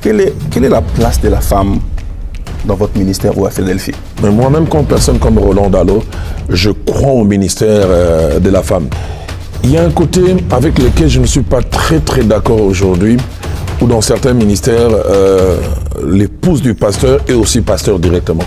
Quelle est la place de la femme dans votre ministère ou à Philadelphie? Mais moi-même, comme personne comme Roland Dallot, je crois au ministère de la femme. Il y a un côté avec lequel je ne suis pas très d'accord aujourd'hui, où dans certains ministères, l'épouse du pasteur est aussi pasteur directement.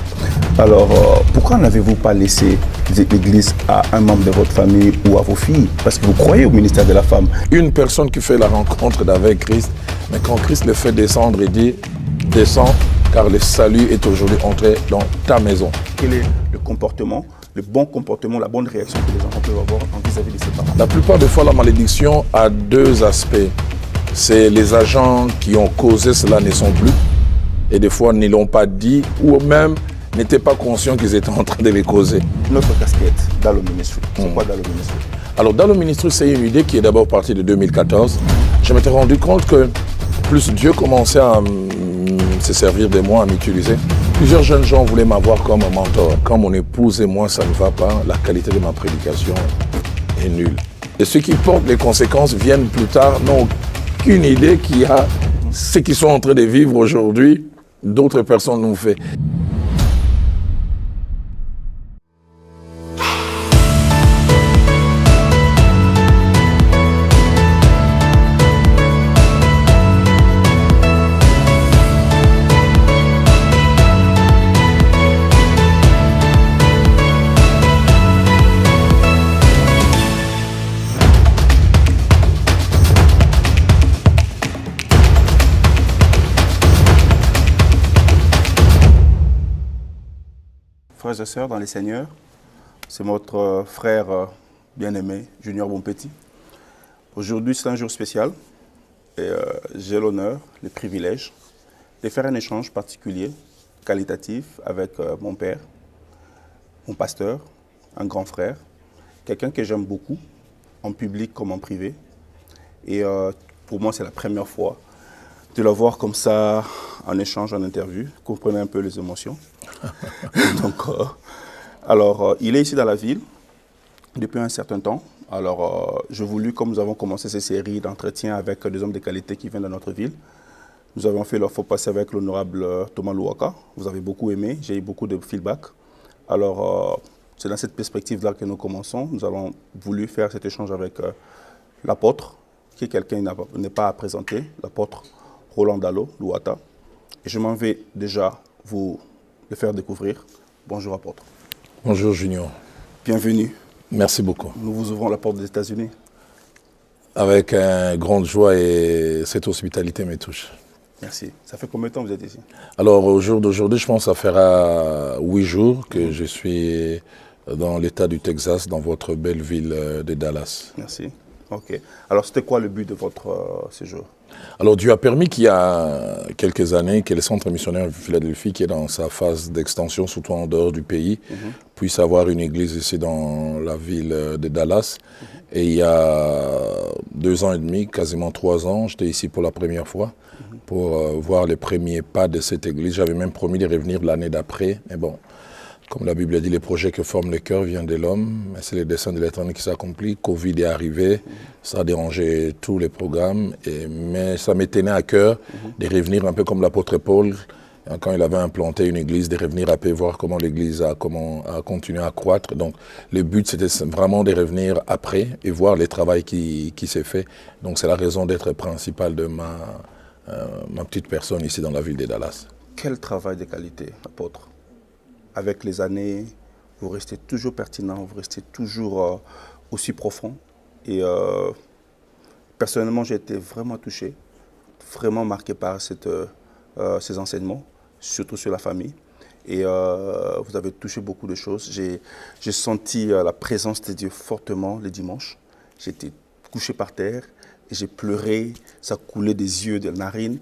Alors, pourquoi n'avez-vous pas laissé l'église à un membre de votre famille ou à vos filles? Parce que vous croyez au ministère de la femme. Une personne qui fait la rencontre avec Christ, mais quand Christ le fait descendre, il dit « Descends, car le salut est aujourd'hui entré dans ta maison. » Quel est le comportement, le bon comportement, la bonne réaction que les enfants peuvent avoir vis-à-vis de ses parents? La plupart des fois, la malédiction a deux aspects. C'est les agents qui ont causé cela ne sont plus, et des fois ne l'ont pas dit, ou même n'étaient pas conscients qu'ils étaient en train de les causer. Notre casquette dans le ministère, c'est quoi dans le ministère? Alors dans le ministère, c'est une idée qui est d'abord partie de 2014. Je m'étais rendu compte que plus Dieu commençait à se servir de moi, à m'utiliser, plusieurs jeunes gens voulaient m'avoir comme un mentor. Quand mon épouse et moi, ça ne va pas, la qualité de ma prédication est nulle. Et ceux qui portent les conséquences viennent plus tard, n'ont aucune idée qu'il y a ce qu'ils sont en train de vivre aujourd'hui, d'autres personnes l'ont fait. Frères et sœurs dans les Seigneurs, c'est votre frère bien-aimé, Junior Bonpetit. Aujourd'hui, c'est un jour spécial et j'ai l'honneur, le privilège de faire un échange particulier, qualitatif avec mon père, mon pasteur, un grand frère, quelqu'un que j'aime beaucoup, en public comme en privé. Et pour moi, c'est la première fois de le voir comme ça, en échange, en interview. Comprenez un peu les émotions. Donc, il est ici dans la ville depuis un certain temps. Alors, je voulus, comme nous avons commencé ces séries d'entretiens avec des hommes de qualité qui viennent de notre ville, nous avons fait leur faux passer avec l'honorable Thomas Louaka. Vous avez beaucoup aimé, j'ai eu beaucoup de feedback. Alors, c'est dans cette perspective-là que nous commençons. Nous avons voulu faire cet échange avec l'apôtre, qui est quelqu'un qui n'est pas à présenter, l'apôtre Roland Dallot, Louata. Et je m'en vais déjà vous le faire découvrir. Bonjour apôtre. Bonjour Junior. Bienvenue. Merci beaucoup. Nous vous ouvrons la porte des États-Unis. Avec grande joie et cette hospitalité me touche. Merci. Ça fait combien de temps que vous êtes ici? Alors au jour d'aujourd'hui, je pense que ça fera 8 jours que je suis dans l'État du Texas, dans votre belle ville de Dallas. Merci. Ok. Alors c'était quoi le but de votre séjour? Alors Dieu a permis qu'il y a quelques années que le centre missionnaire de Philadelphie, qui est dans sa phase d'extension, surtout en dehors du pays, puisse avoir une église ici dans la ville de Dallas. Et il y a 2 ans et demi, quasiment 3 ans, j'étais ici pour la première fois pour voir les premiers pas de cette église. J'avais même promis de revenir l'année d'après, mais bon, comme la Bible a dit, les projets que forme le cœur viennent de l'homme, mais c'est le dessein de l'Éternel qui s'accomplit. Covid est arrivé, ça a dérangé tous les programmes, mais ça m'est tenu à cœur de revenir un peu comme l'apôtre Paul, quand il avait implanté une église, de revenir un peu voir comment l'église a continué à croître. Donc le but, c'était vraiment de revenir après et voir le travail qui s'est fait. Donc c'est la raison d'être principale de ma petite personne ici dans la ville de Dallas. Quel travail de qualité, apôtre? Avec les années, vous restez toujours pertinent, vous restez toujours aussi profond. Et personnellement, j'ai été vraiment touché, vraiment marqué par ces enseignements, surtout sur la famille. Et vous avez touché beaucoup de choses. J'ai senti la présence de Dieu fortement le dimanche. J'étais couché par terre et j'ai pleuré, ça coulait des yeux, des narines.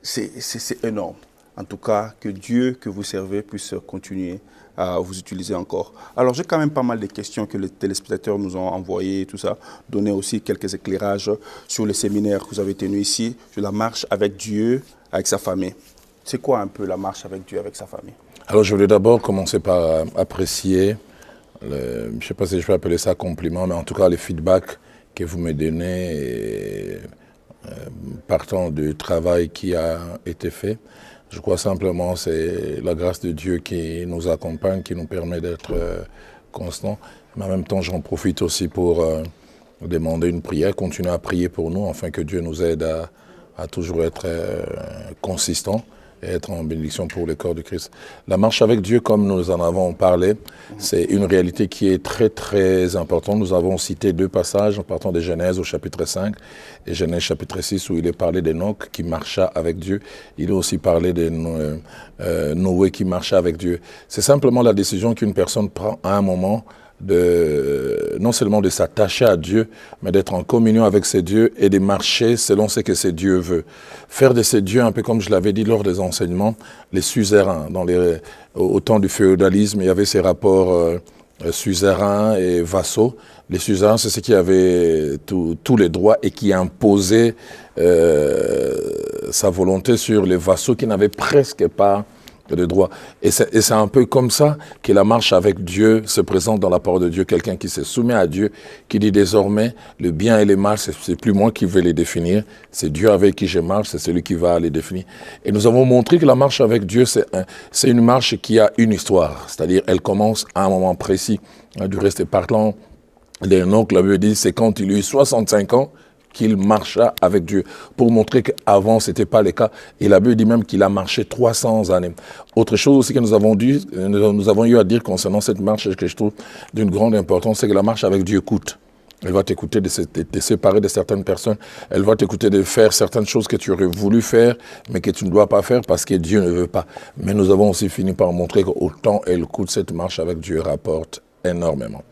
C'est énorme. En tout cas, que Dieu que vous servez puisse continuer à vous utiliser encore. Alors, j'ai quand même pas mal de questions que les téléspectateurs nous ont envoyées et tout ça. Donner aussi quelques éclairages sur le séminaire que vous avez tenu ici, sur la marche avec Dieu, avec sa famille. C'est quoi un peu la marche avec Dieu, avec sa famille? Alors, je voulais d'abord commencer par apprécier, je ne sais pas si je peux appeler ça compliment, mais en tout cas, les feedbacks que vous me donnez. partant du travail qui a été fait. Je crois simplement que c'est la grâce de Dieu qui nous accompagne, qui nous permet d'être constants. Mais en même temps, j'en profite aussi pour demander une prière, continuer à prier pour nous, afin que Dieu nous aide à toujours être consistants et être en bénédiction pour le corps de Christ. La marche avec Dieu, comme nous en avons parlé, c'est une réalité qui est très très importante. Nous avons cité 2 passages en partant de Genèse au chapitre 5 et Genèse chapitre 6 où il est parlé d'Enoch qui marcha avec Dieu. Il est aussi parlé de Noé qui marcha avec Dieu. C'est simplement la décision qu'une personne prend à un moment non seulement de s'attacher à Dieu, mais d'être en communion avec ces dieux et de marcher selon ce que ces dieux veulent. Faire de ces dieux, un peu comme je l'avais dit lors des enseignements, les suzerains. Au temps du féodalisme, il y avait ces rapports suzerains et vassaux. Les suzerains, c'est ceux qui avaient tous les droits et qui imposaient sa volonté sur les vassaux qui n'avaient presque pas de droit. Et c'est un peu comme ça que la marche avec Dieu se présente dans la parole de Dieu. Quelqu'un qui se soumet à Dieu, qui dit désormais, le bien et le mal, c'est plus moi qui vais les définir, c'est Dieu avec qui je marche, c'est celui qui va les définir. Et nous avons montré que la marche avec Dieu, c'est une marche qui a une histoire, c'est-à-dire elle commence à un moment précis. Du reste, parlant d'Enoch, la Bible dit, c'est quand il eut 65 ans, qu'il marcha avec Dieu, pour montrer qu'avant, ce n'était pas le cas. Et la Bible dit même qu'il a marché 300 années. Autre chose aussi que nous avons eu à dire concernant cette marche, que je trouve d'une grande importance, c'est que la marche avec Dieu coûte. Elle va t'écouter de te séparer de certaines personnes. Elle va t'écouter de faire certaines choses que tu aurais voulu faire, mais que tu ne dois pas faire parce que Dieu ne veut pas. Mais nous avons aussi fini par montrer qu'autant elle coûte, cette marche avec Dieu rapporte énormément.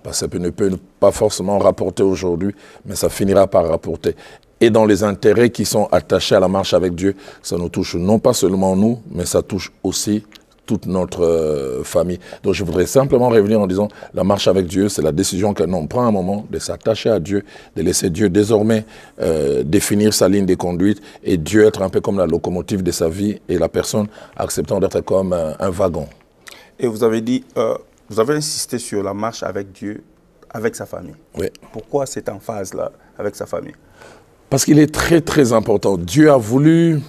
Parce que ça ne peut pas forcément rapporter aujourd'hui, mais ça finira par rapporter. Et dans les intérêts qui sont attachés à la marche avec Dieu, ça nous touche non pas seulement nous, mais ça touche aussi toute notre famille. Donc je voudrais simplement revenir en disant, la marche avec Dieu, c'est la décision qu'un homme prend un moment de s'attacher à Dieu, de laisser Dieu désormais définir sa ligne de conduite et Dieu être un peu comme la locomotive de sa vie et la personne acceptant d'être comme un wagon. Et vous avez dit... Vous avez insisté sur la marche avec Dieu, avec sa famille. Oui. Pourquoi cette emphase-là avec sa famille? Parce qu'il est très très important. Dieu a voulu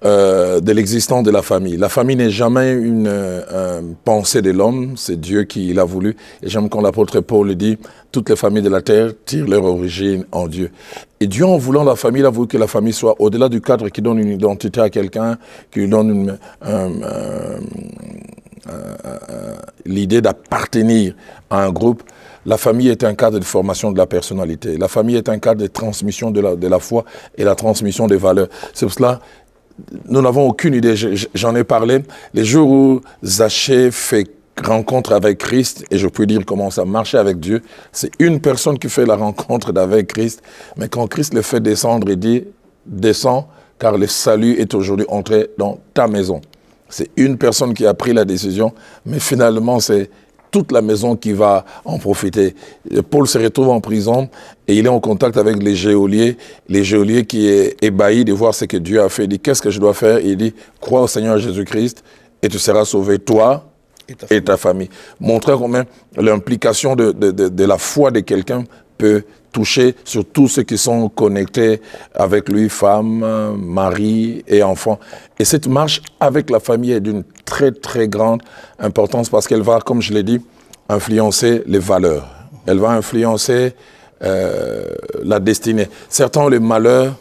de l'existence de la famille. La famille n'est jamais une pensée de l'homme, c'est Dieu qui l'a voulu. Et j'aime quand l'apôtre Paul le dit, toutes les familles de la terre tirent leur origine en Dieu. Et Dieu, en voulant la famille, il a voulu que la famille soit au-delà du cadre qui donne une identité à quelqu'un, qui lui donne l'idée d'appartenir à un groupe. La famille est un cadre de formation de la personnalité. La famille est un cadre de transmission de la foi et la transmission des valeurs. C'est pour cela, nous n'avons aucune idée. J'en ai parlé. Les jours où Zachée fait rencontre avec Christ, et je peux dire commence à marcher avec Dieu, c'est une personne qui fait la rencontre avec Christ. Mais quand Christ le fait descendre, il dit, descends, car le salut est aujourd'hui entré dans ta maison. C'est une personne qui a pris la décision, mais finalement, c'est toute la maison qui va en profiter. Paul se retrouve en prison et il est en contact avec les geôliers qui est ébahi de voir ce que Dieu a fait. Il dit, qu'est-ce que je dois faire? Il dit, crois au Seigneur Jésus-Christ et tu seras sauvé, toi et ta famille. Montrer combien l'implication de la foi de quelqu'un peut toucher sur tous ceux qui sont connectés avec lui, femmes, mari et enfants. Et cette marche avec la famille est d'une très très grande importance parce qu'elle va, comme je l'ai dit, influencer les valeurs. Elle va influencer la destinée. Certains ont le malheur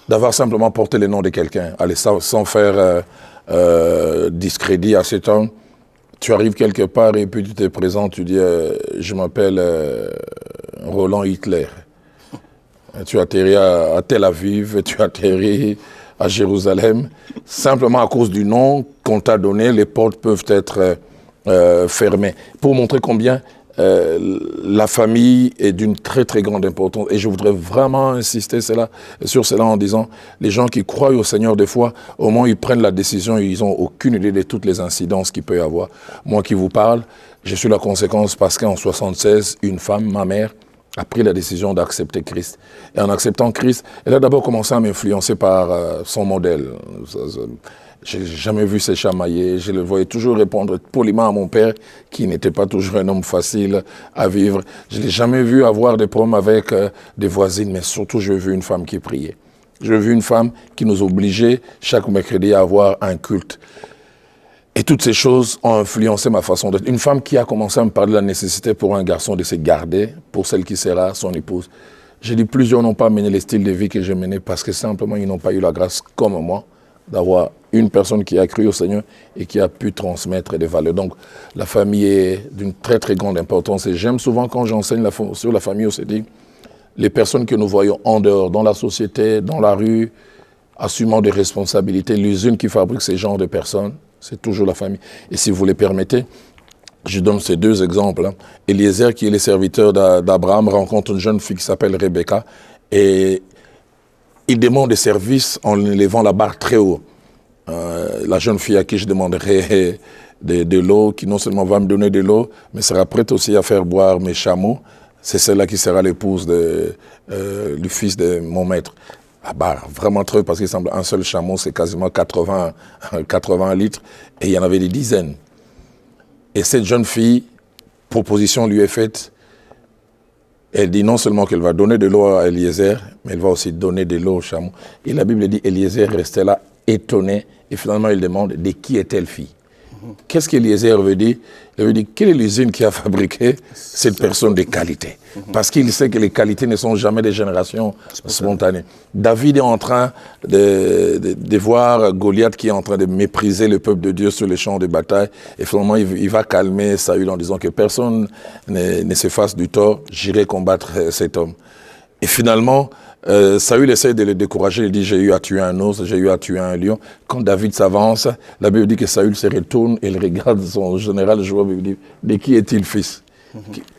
d'avoir simplement porté le nom de quelqu'un, sans faire discrédit à cet homme. Tu arrives quelque part et puis tu te présentes, tu dis je m'appelle Roland Hitler. Tu atterris à Tel Aviv, tu atterris à Jérusalem. Simplement à cause du nom qu'on t'a donné, les portes peuvent être fermées. Pour montrer combien la famille est d'une très très grande importance. Et je voudrais vraiment insister sur cela en disant, les gens qui croient au Seigneur des fois, au moment où ils prennent la décision, ils n'ont aucune idée de toutes les incidences qu'il peut y avoir. Moi qui vous parle, je suis la conséquence parce qu'en 1976, une femme, ma mère, a pris la décision d'accepter Christ. Et en acceptant Christ, elle a d'abord commencé à m'influencer par son modèle. Je n'ai jamais vu se chamailler, je le voyais toujours répondre poliment à mon père, qui n'était pas toujours un homme facile à vivre. Je ne l'ai jamais vu avoir des problèmes avec des voisines, mais surtout j'ai vu une femme qui priait. J'ai vu une femme qui nous obligeait chaque mercredi à avoir un culte. Et toutes ces choses ont influencé ma façon d'être. Une femme qui a commencé à me parler de la nécessité pour un garçon de se garder, pour celle qui sera son épouse. J'ai dit, plusieurs n'ont pas mené le style de vie que j'ai mené parce que simplement ils n'ont pas eu la grâce comme moi d'avoir une personne qui a cru au Seigneur et qui a pu transmettre des valeurs. Donc, la famille est d'une très, très grande importance. Et j'aime souvent quand j'enseigne sur la famille, on se dit, les personnes que nous voyons en dehors, dans la société, dans la rue, assumant des responsabilités, l'usine qui fabrique ces genres de personnes, c'est toujours la famille. Et si vous le permettez, je donne ces deux exemples. Eliezer, qui est le serviteur d'Abraham, rencontre une jeune fille qui s'appelle Rebecca et il demande des services en élevant la barre très haut. La jeune fille à qui je demanderai de l'eau, qui non seulement va me donner de l'eau, mais sera prête aussi à faire boire mes chameaux, c'est celle-là qui sera l'épouse du fils de mon maître. La barre, vraiment très, parce qu'il semble un seul chameau, c'est quasiment 80 litres, et il y en avait des dizaines. Et cette jeune fille, proposition lui est faite. Elle dit non seulement qu'elle va donner de l'eau à Eliezer, mais elle va aussi donner de l'eau au chameau. Et la Bible dit, Eliezer restait là, étonné, et finalement il demande de qui est-elle fille. Qu'est-ce qu'Eliezer veut dire? Il veut dire, quelle est l'usine qui a fabriqué cette personne de qualité? Parce qu'il sait que les qualités ne sont jamais des générations spontanées. David est en train de voir Goliath qui est en train de mépriser le peuple de Dieu sur les champs de bataille. Et finalement, il va calmer Saül en disant que personne ne se fasse du tort, j'irai combattre cet homme. Et finalement, Saül essaie de le décourager, il dit, j'ai eu à tuer un ours, j'ai eu à tuer un lion. Quand David s'avance, la Bible dit que Saül se retourne et il regarde son général Joab et il dit, de qui est-il fils?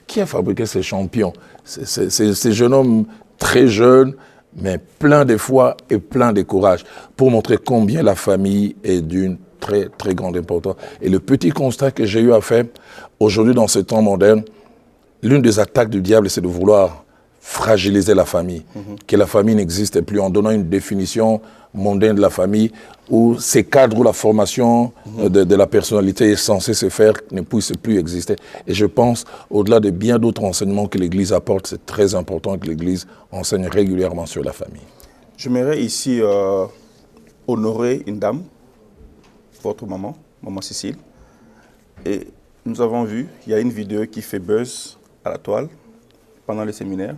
Qui a fabriqué ces champions? Ces jeunes hommes très jeunes, mais plein de foi et plein de courage, pour montrer combien la famille est d'une très, très grande importance. Et le petit constat que j'ai eu à faire, aujourd'hui dans ce temps moderne, l'une des attaques du diable, c'est de vouloir fragiliser la famille, que la famille n'existe plus, en donnant une définition mondaine de la famille, où ces cadres où la formation de la personnalité est censée se faire ne puisse plus exister. Et je pense, au-delà de bien d'autres enseignements que l'Église apporte, c'est très important que l'Église enseigne régulièrement sur la famille. J'aimerais ici honorer une dame, votre maman, maman Cécile. Et nous avons vu, il y a une vidéo qui fait buzz à la toile pendant le séminaire.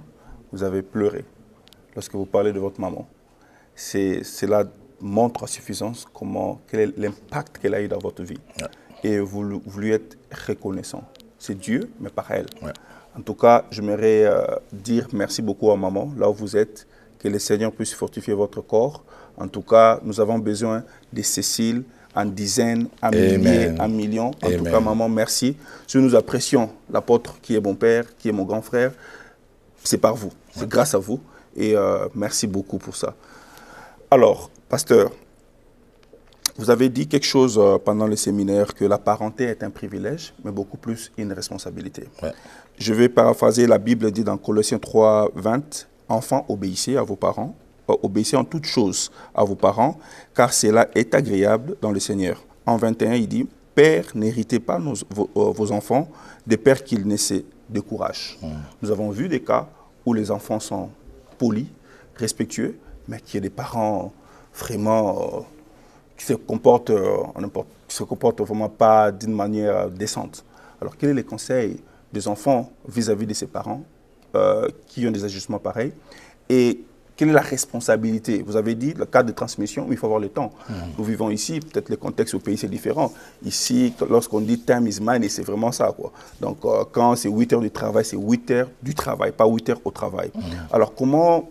Vous avez pleuré lorsque vous parlez de votre maman. Cela montre à suffisance quel est l'impact qu'elle a eu dans votre vie. Ouais. Et vous lui êtes reconnaissant. C'est Dieu, mais par elle. Ouais. En tout cas, j'aimerais dire merci beaucoup à maman, là où vous êtes, que le Seigneur puisse fortifier votre corps. En tout cas, nous avons besoin de Cécile en dizaines, en milliers, en millions. En tout cas, maman, merci. Si nous apprécions l'apôtre qui est mon père, qui est mon grand frère, c'est par vous, c'est grâce à vous. Et merci beaucoup pour ça. Alors, pasteur, vous avez dit quelque chose pendant le séminaire, que la parenté est un privilège, mais beaucoup plus une responsabilité. Ouais. Je vais paraphraser, la Bible dit dans Colossiens 3, 20, « Enfants, obéissez à vos parents, obéissez en toutes choses à vos parents, car cela est agréable dans le Seigneur. » En 21, il dit, « Père, n'héritez pas vos enfants des pères qu'ils naissaient de courage. » Nous avons vu des cas où les enfants sont polis, respectueux, mais qu'il y a des parents vraiment qui se comportent vraiment pas d'une manière décente. Alors, quel est le conseil des enfants vis-à-vis de ses parents qui ont des ajustements pareils? Et quelle est la responsabilité? Vous avez dit, le cadre de transmission, il faut avoir le temps. Nous vivons ici, peut-être le contexte au pays, c'est différent. Ici, lorsqu'on dit « time is money », c'est vraiment ça, quoi. Donc, quand c'est 8 heures du travail, c'est 8 heures du travail, pas 8 heures au travail. Alors, comment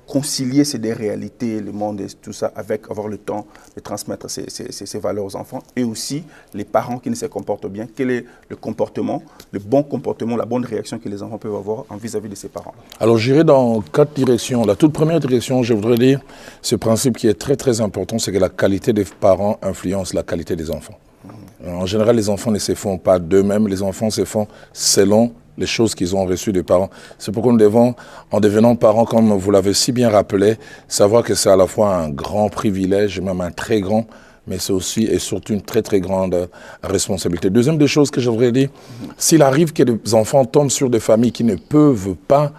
concilier ces deux réalités, le monde et tout ça, avec avoir le temps de transmettre ces valeurs aux enfants, et aussi les parents qui ne se comportent bien? Quel est le comportement, le bon comportement, la bonne réaction que les enfants peuvent avoir vis-à-vis de ses parents? Alors j'irai dans 4 directions. La toute première direction, je voudrais dire, ce principe qui est très très important, c'est que la qualité des parents influence la qualité des enfants. En général, les enfants ne se font pas d'eux-mêmes, les enfants se font selon les choses qu'ils ont reçues des parents. C'est pourquoi nous devons, en devenant parents, comme vous l'avez si bien rappelé, savoir que c'est à la fois un grand privilège, même un très grand, mais c'est aussi et surtout une très très grande responsabilité. Deuxième des choses que je voudrais dire, s'il arrive que des enfants tombent sur des familles qui ne peuvent pas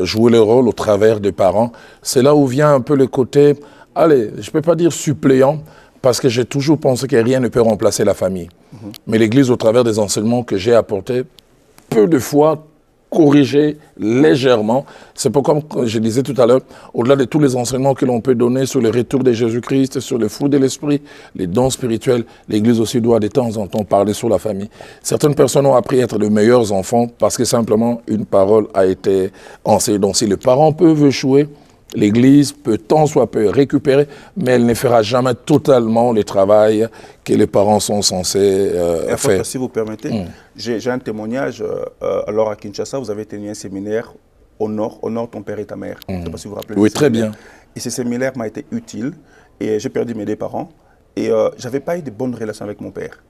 jouer le rôle au travers des parents, c'est là où vient un peu le côté, allez, je ne peux pas dire suppléant, parce que j'ai toujours pensé que rien ne peut remplacer la famille. Mais l'Église, au travers des enseignements que j'ai apportés, peu de fois corrigé légèrement. C'est pourquoi, comme je disais tout à l'heure, au-delà de tous les enseignements que l'on peut donner sur le retour de Jésus-Christ, sur le fruit de l'esprit, les dons spirituels, l'Église aussi doit de temps en temps parler sur la famille. Certaines personnes ont appris à être de meilleurs enfants parce que simplement une parole a été enseignée. Donc si les parents peuvent échouer, l'Église peut tant soit peu récupérer, mais elle ne fera jamais totalement le travail que les parents sont censés faire. Si vous permettez, j'ai un témoignage. Alors à Kinshasa, vous avez tenu un séminaire Honore ton père et ta mère. Je ne sais pas si vous vous rappelez. Oui, très bien. Et ce séminaire m'a été utile. Et j'ai perdu mes deux parents. Et je n'avais pas eu de bonnes relations avec mon père.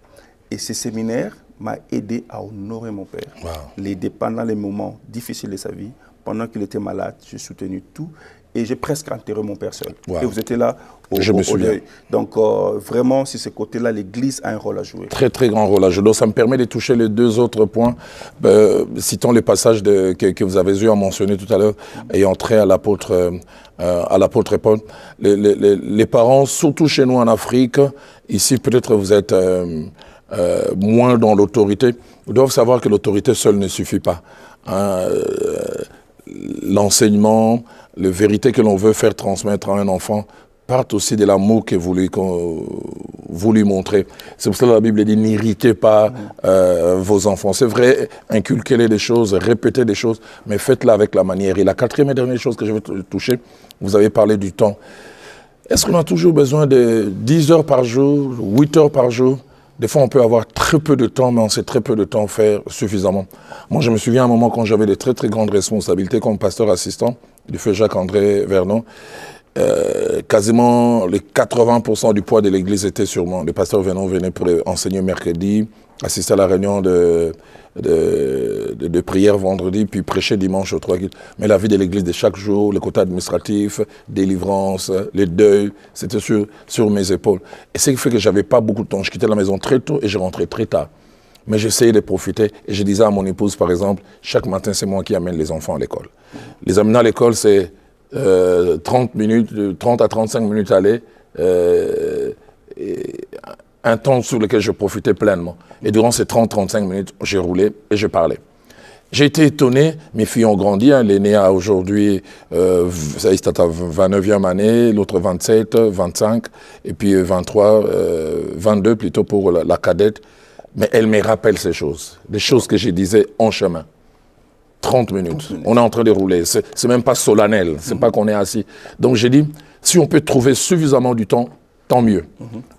Et ce séminaire m'a aidé à honorer mon père. Wow. L'aider pendant les moments difficiles de sa vie. Pendant qu'il était malade, j'ai soutenu tout. Et j'ai presque enterré mon père seul. Wow. Et vous étiez là au deuil. Donc vraiment, sur ce côté-là, l'Église a un rôle à jouer. Très, très grand rôle à jouer. Donc ça me permet de toucher les deux autres points. Citons les passages que vous avez eu à mentionner tout à l'heure, ayant trait à l'apôtre Paul. Les parents, surtout chez nous en Afrique, ici peut-être vous êtes moins dans l'autorité, vous devez savoir que l'autorité seule ne suffit pas. L'enseignement, les vérités que l'on veut faire transmettre à un enfant partent aussi de l'amour que vous lui montrez. C'est pour ça que la Bible dit n'irritez pas vos enfants. C'est vrai, inculquez-les des choses, répétez des choses, mais faites-la avec la manière. Et la quatrième et dernière chose que je veux toucher, vous avez parlé du temps. Est-ce qu'on a toujours besoin de 10 heures par jour, 8 heures par jour? Des fois, on peut avoir très peu de temps, mais on sait très peu de temps faire suffisamment. Moi, je me souviens à un moment quand j'avais de très, très grandes responsabilités comme pasteur assistant du feu Jacques-André Vernon. Quasiment les 80% du poids de l'église était sur moi. Le pasteur Vernon venait pour enseigner mercredi, assister à la réunion de prière vendredi, puis prêcher dimanche aux 3 kills. Mais la vie de l'église de chaque jour, le côté administratif, délivrance, les deuils, c'était sur mes épaules. Et ce qui fait que je n'avais pas beaucoup de temps. Je quittais la maison très tôt et je rentrais très tard. Mais j'essayais de profiter. Et je disais à mon épouse, par exemple, chaque matin, c'est moi qui amène les enfants à l'école. Les amener à l'école, c'est 30 à 35 minutes aller, un temps sur lequel je profitais pleinement. Et durant ces 30-35 minutes, j'ai roulé et je parlais. J'ai été étonné, mes filles ont grandi, hein, l'aînée a aujourd'hui, ça y est, à 29e année, l'autre 27, 25, et puis 23, 22 plutôt pour la cadette. Mais elle me rappelle ces choses, des choses que je disais en chemin. 30 minutes. On est en train de rouler. C'est même pas solennel. C'est pas qu'on est assis. Donc j'ai dit, si on peut trouver suffisamment du temps, tant mieux.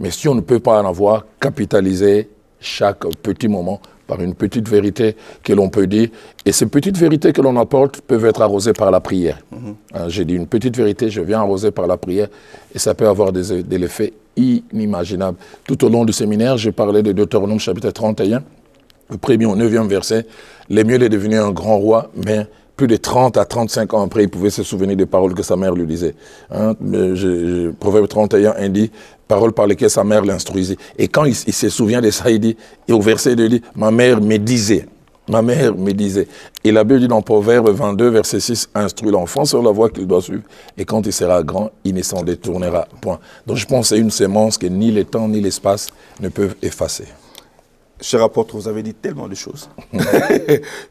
Mais si on ne peut pas en avoir, capitaliser chaque petit moment par une petite vérité que l'on peut dire. Et ces petites vérités que l'on apporte peuvent être arrosées par la prière. J'ai dit une petite vérité, je viens arroser par la prière. Et ça peut avoir des effets inimaginables. Tout au long du séminaire, j'ai parlé de Deutéronome chapitre 31. Le premier au 9e verset, Lémuel est devenu un grand roi, mais plus de 30 à 35 ans après, il pouvait se souvenir des paroles que sa mère lui disait. Proverbe 31 indique, paroles par lesquelles sa mère l'instruisait. Et quand il se souvient de ça, il dit, et au verset 2, il dit, ma mère me disait. Ma mère me disait. Et la Bible dit dans Proverbe 22, verset 6, instruit l'enfant sur la voie qu'il doit suivre. Et quand il sera grand, il ne s'en détournera point. Donc je pense que c'est une sémence que ni le temps ni l'espace ne peuvent effacer. Cher apôtre, vous avez dit tellement de choses.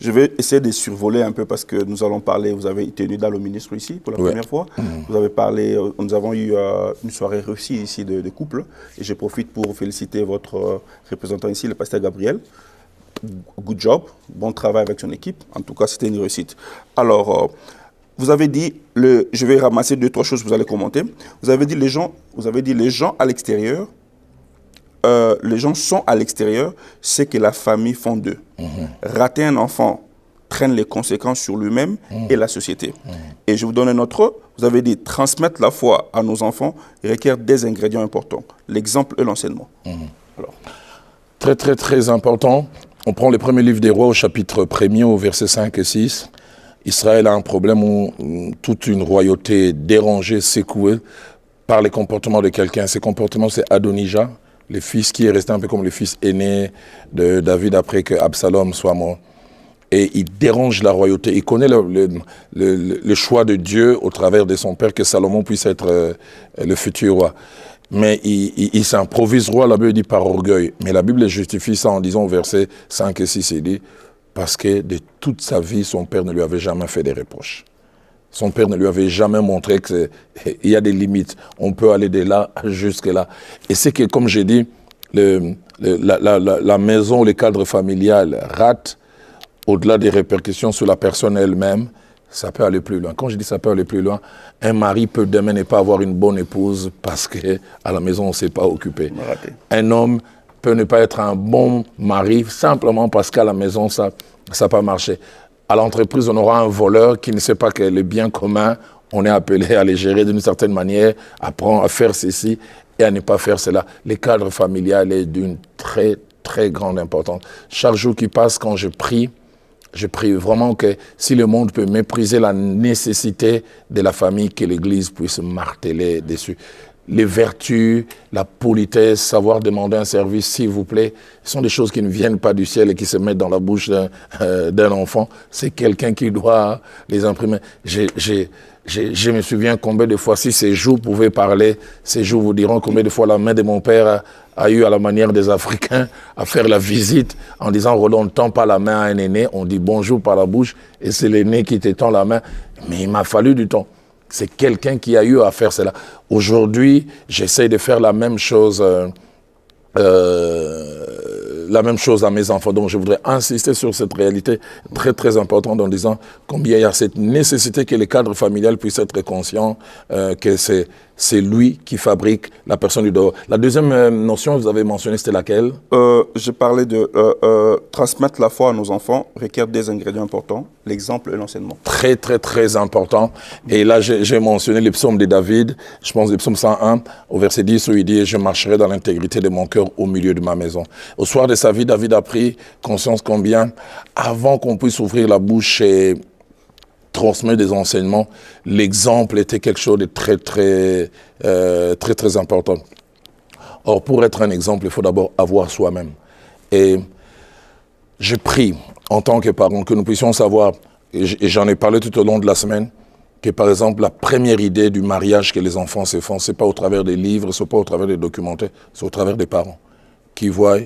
Je vais essayer de survoler un peu parce que nous allons parler, vous avez tenu dans le ministre ici pour la première fois. Vous avez parlé, nous avons eu une soirée réussie ici de couple. Et je profite pour féliciter votre représentant ici, le pasteur Gabriel. Good job, bon travail avec son équipe. En tout cas, c'était une réussite. Alors, vous avez dit, je vais ramasser 2-3 choses, vous allez commenter. Vous avez dit les gens à l'extérieur. Les gens sont à l'extérieur, c'est que la famille font d'eux. Rater un enfant traîne les conséquences sur lui-même et la société. Et je vous donne un autre. Vous avez dit transmettre la foi à nos enfants requiert des ingrédients importants. L'exemple et l'enseignement. Alors. Très, très, très important. on prend le premier livre des rois au chapitre 1er, au verset 5 et 6. Israël a un problème où toute une royauté est dérangée, secouée par les comportements de quelqu'un. Ces comportements, c'est Adonijah, le fils qui est resté un peu comme le fils aîné de David après que Absalom soit mort. Et il dérange la royauté. Il connaît le choix de Dieu au travers de son père, que Salomon puisse être le futur roi. Mais il s'improvise roi, la Bible dit par orgueil. Mais la Bible justifie ça en disant au verset 5 et 6, il dit, parce que de toute sa vie, son père ne lui avait jamais fait des reproches. Son père ne lui avait jamais montré qu'il y a des limites. On peut aller de là jusque là. Et c'est que, comme j'ai dit, la maison, le cadre familial rate, au-delà des répercussions sur la personne elle-même, ça peut aller plus loin. Quand je dis ça peut aller plus loin, un mari peut demain ne pas avoir une bonne épouse parce qu'à la maison, on ne s'est pas occupé. Un homme peut ne pas être un bon mari simplement parce qu'à la maison, ça n'a pas marché. À l'entreprise, on aura un voleur qui ne sait pas que les biens communs, on est appelé à les gérer d'une certaine manière, apprendre à faire ceci et à ne pas faire cela. Le cadre familial est d'une très, très grande importance. Chaque jour qui passe, quand je prie vraiment que si le monde peut mépriser la nécessité de la famille, que l'Église puisse marteler dessus. Les vertus, la politesse, savoir demander un service, s'il vous plaît, ce sont des choses qui ne viennent pas du ciel et qui se mettent dans la bouche d'un enfant. C'est quelqu'un qui doit les imprimer. Je me souviens combien de fois, si ces jours pouvaient parler, ces jours vous diront combien de fois la main de mon père a eu à la manière des Africains à faire la visite en disant on ne tend pas la main à un aîné, on dit bonjour par la bouche et c'est l'aîné qui te tend la main. Mais il m'a fallu du temps. C'est quelqu'un qui a eu à faire cela. Aujourd'hui, j'essaie de faire la même chose à mes enfants. Donc, je voudrais insister sur cette réalité très, très importante en disant combien il y a cette nécessité que le cadre familial puisse être conscient que c'est lui qui fabrique la personne du dehors. La deuxième notion, vous avez mentionné, c'était laquelle? Je parlais de transmettre la foi à nos enfants requiert des ingrédients importants, l'exemple et l'enseignement. Très, très, très important. Et là, j'ai mentionné les psaumes de David, je pense les psaumes 101, au verset 10, où il dit « Je marcherai dans l'intégrité de mon cœur au milieu de ma maison ». Au soir de sa vie, David a pris conscience combien, avant qu'on puisse ouvrir la bouche et transmettre des enseignements, l'exemple était quelque chose de très, très, très, très important. Or, pour être un exemple, il faut d'abord avoir soi-même. Et je prie, en tant que parent, que nous puissions savoir, et j'en ai parlé tout au long de la semaine, que par exemple, la première idée du mariage que les enfants se font, ce n'est pas au travers des livres, ce n'est pas au travers des documentaires, c'est au travers des parents qui voient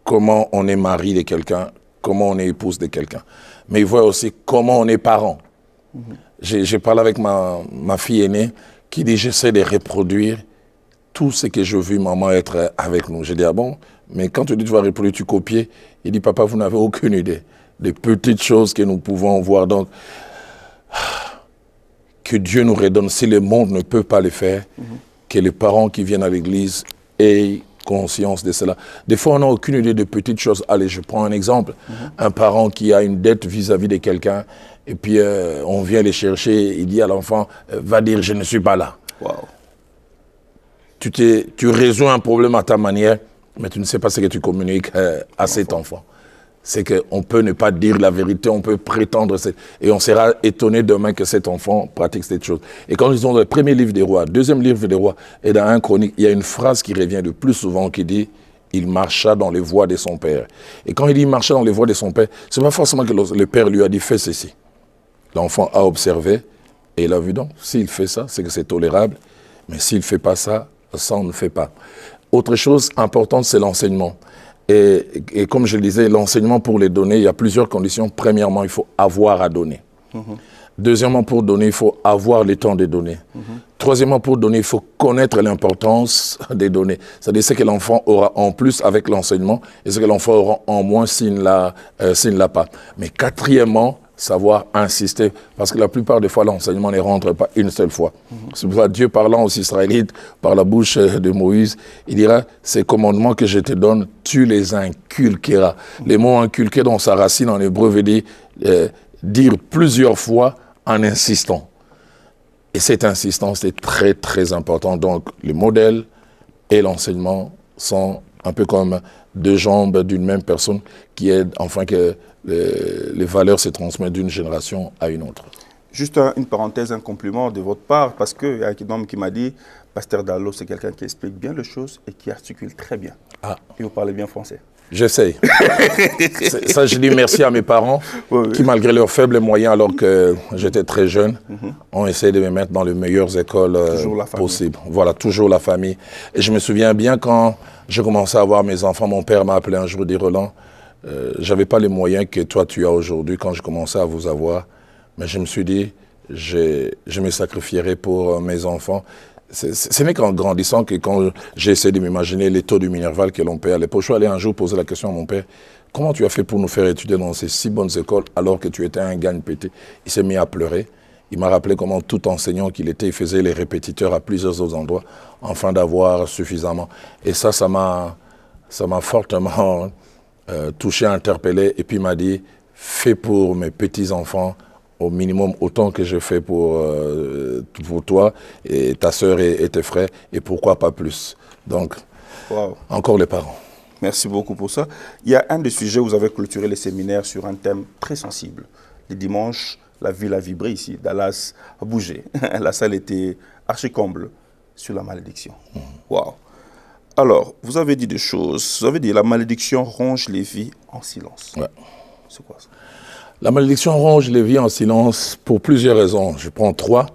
comment on est mari de quelqu'un, comment on est épouse de quelqu'un. Mais ils voient aussi comment on est parent. J'ai parlé avec ma fille aînée qui dit « J'essaie de reproduire tout ce que je veux maman être avec nous ». J'ai dit « Ah bon? Mais quand tu dis tu vas reproduire, tu copies ?» Il dit « Papa, vous n'avez aucune idée des petites choses que nous pouvons voir. » Donc, que Dieu nous redonne, si le monde ne peut pas le faire, que les parents qui viennent à l'église aient conscience de cela. Des fois, on n'a aucune idée de petites choses. Allez, je prends un exemple. Un parent qui a une dette vis-à-vis de quelqu'un, et puis on vient les chercher, il dit à l'enfant, va dire, je ne suis pas là. Wow. Tu résous un problème à ta manière, mais tu ne sais pas ce que tu communiques à cet enfant. C'est qu'on peut ne pas dire la vérité, on peut prétendre, et on sera étonné demain que cet enfant pratique cette chose. Et quand ils sont dans le premier livre des rois, deuxième livre des rois, et dans 1 Chronique, il y a une phrase qui revient le plus souvent qui dit « Il marcha dans les voies de son père ». Et quand il dit « Il marcha dans les voies de son père », ce n'est pas forcément que le père lui a dit « Fais ceci ». L'enfant a observé et il a vu donc, s'il fait ça, c'est que c'est tolérable, mais s'il ne fait pas ça, ça on ne fait pas. Autre chose importante, c'est l'enseignement. Et comme je le disais, l'enseignement pour les donner, il y a plusieurs conditions. Premièrement, il faut avoir à donner. Deuxièmement, pour donner, il faut avoir le temps de donner. Troisièmement, pour donner, il faut connaître l'importance des données. C'est-à-dire ce que l'enfant aura en plus avec l'enseignement et ce que l'enfant aura en moins s'il ne l'a pas. Mais quatrièmement, savoir insister, parce que la plupart des fois, l'enseignement ne rentre pas une seule fois. C'est pour ça que Dieu parlant aux Israélites par la bouche de Moïse, il dira, ces commandements que je te donne, tu les inculqueras. Les mots inculquer dans sa racine en hébreu veut dire dire plusieurs fois en insistant. Et cette insistance est très, très importante. Donc, le modèle et l'enseignement sont un peu comme deux jambes d'une même personne qui aident, enfin que les valeurs se transmettent d'une génération à une autre. Juste une parenthèse, un compliment de votre part, parce qu'il y a un homme qui m'a dit, Pasteur Dallo, c'est quelqu'un qui explique bien les choses et qui articule très bien. Ah. Et vous parlez bien français. J'essaye. Ça, je dis merci à mes parents qui, malgré leurs faibles moyens, alors que j'étais très jeune, ont essayé de me mettre dans les meilleures écoles possibles. Voilà, toujours la famille. Et je me souviens bien quand je commençais à avoir mes enfants, mon père m'a appelé un jour, dit Roland, j'avais pas les moyens que toi tu as aujourd'hui quand je commençais à vous avoir. Mais je me suis dit, je me sacrifierai pour mes enfants. Ce n'est qu'en grandissant que quand j'ai essayé de m'imaginer les taux du Minerval que l'on paye à l'époque, je suis allé un jour poser la question à mon père, comment tu as fait pour nous faire étudier dans ces si bonnes écoles alors que tu étais un gagne-pété? Il s'est mis à pleurer. Il m'a rappelé comment tout enseignant qu'il était, il faisait les répétiteurs à plusieurs autres endroits, afin d'avoir suffisamment. Et ça m'a fortement touché, interpellé. Et puis il m'a dit, fais pour mes petits-enfants au minimum autant que je fais pour toi et ta sœur et tes frères, et pourquoi pas plus. Donc, encore les parents. Merci beaucoup pour ça. Il y a un des sujets où vous avez clôturé les séminaires sur un thème très sensible. Les dimanches, la ville a vibré ici, Dallas a bougé. La salle était archi-comble sur la malédiction. Waouh. Alors, vous avez dit des choses. Vous avez dit la malédiction ronge les vies en silence. Ouais. C'est quoi ça? La malédiction ronge les vies en silence pour plusieurs raisons. Je prends 3.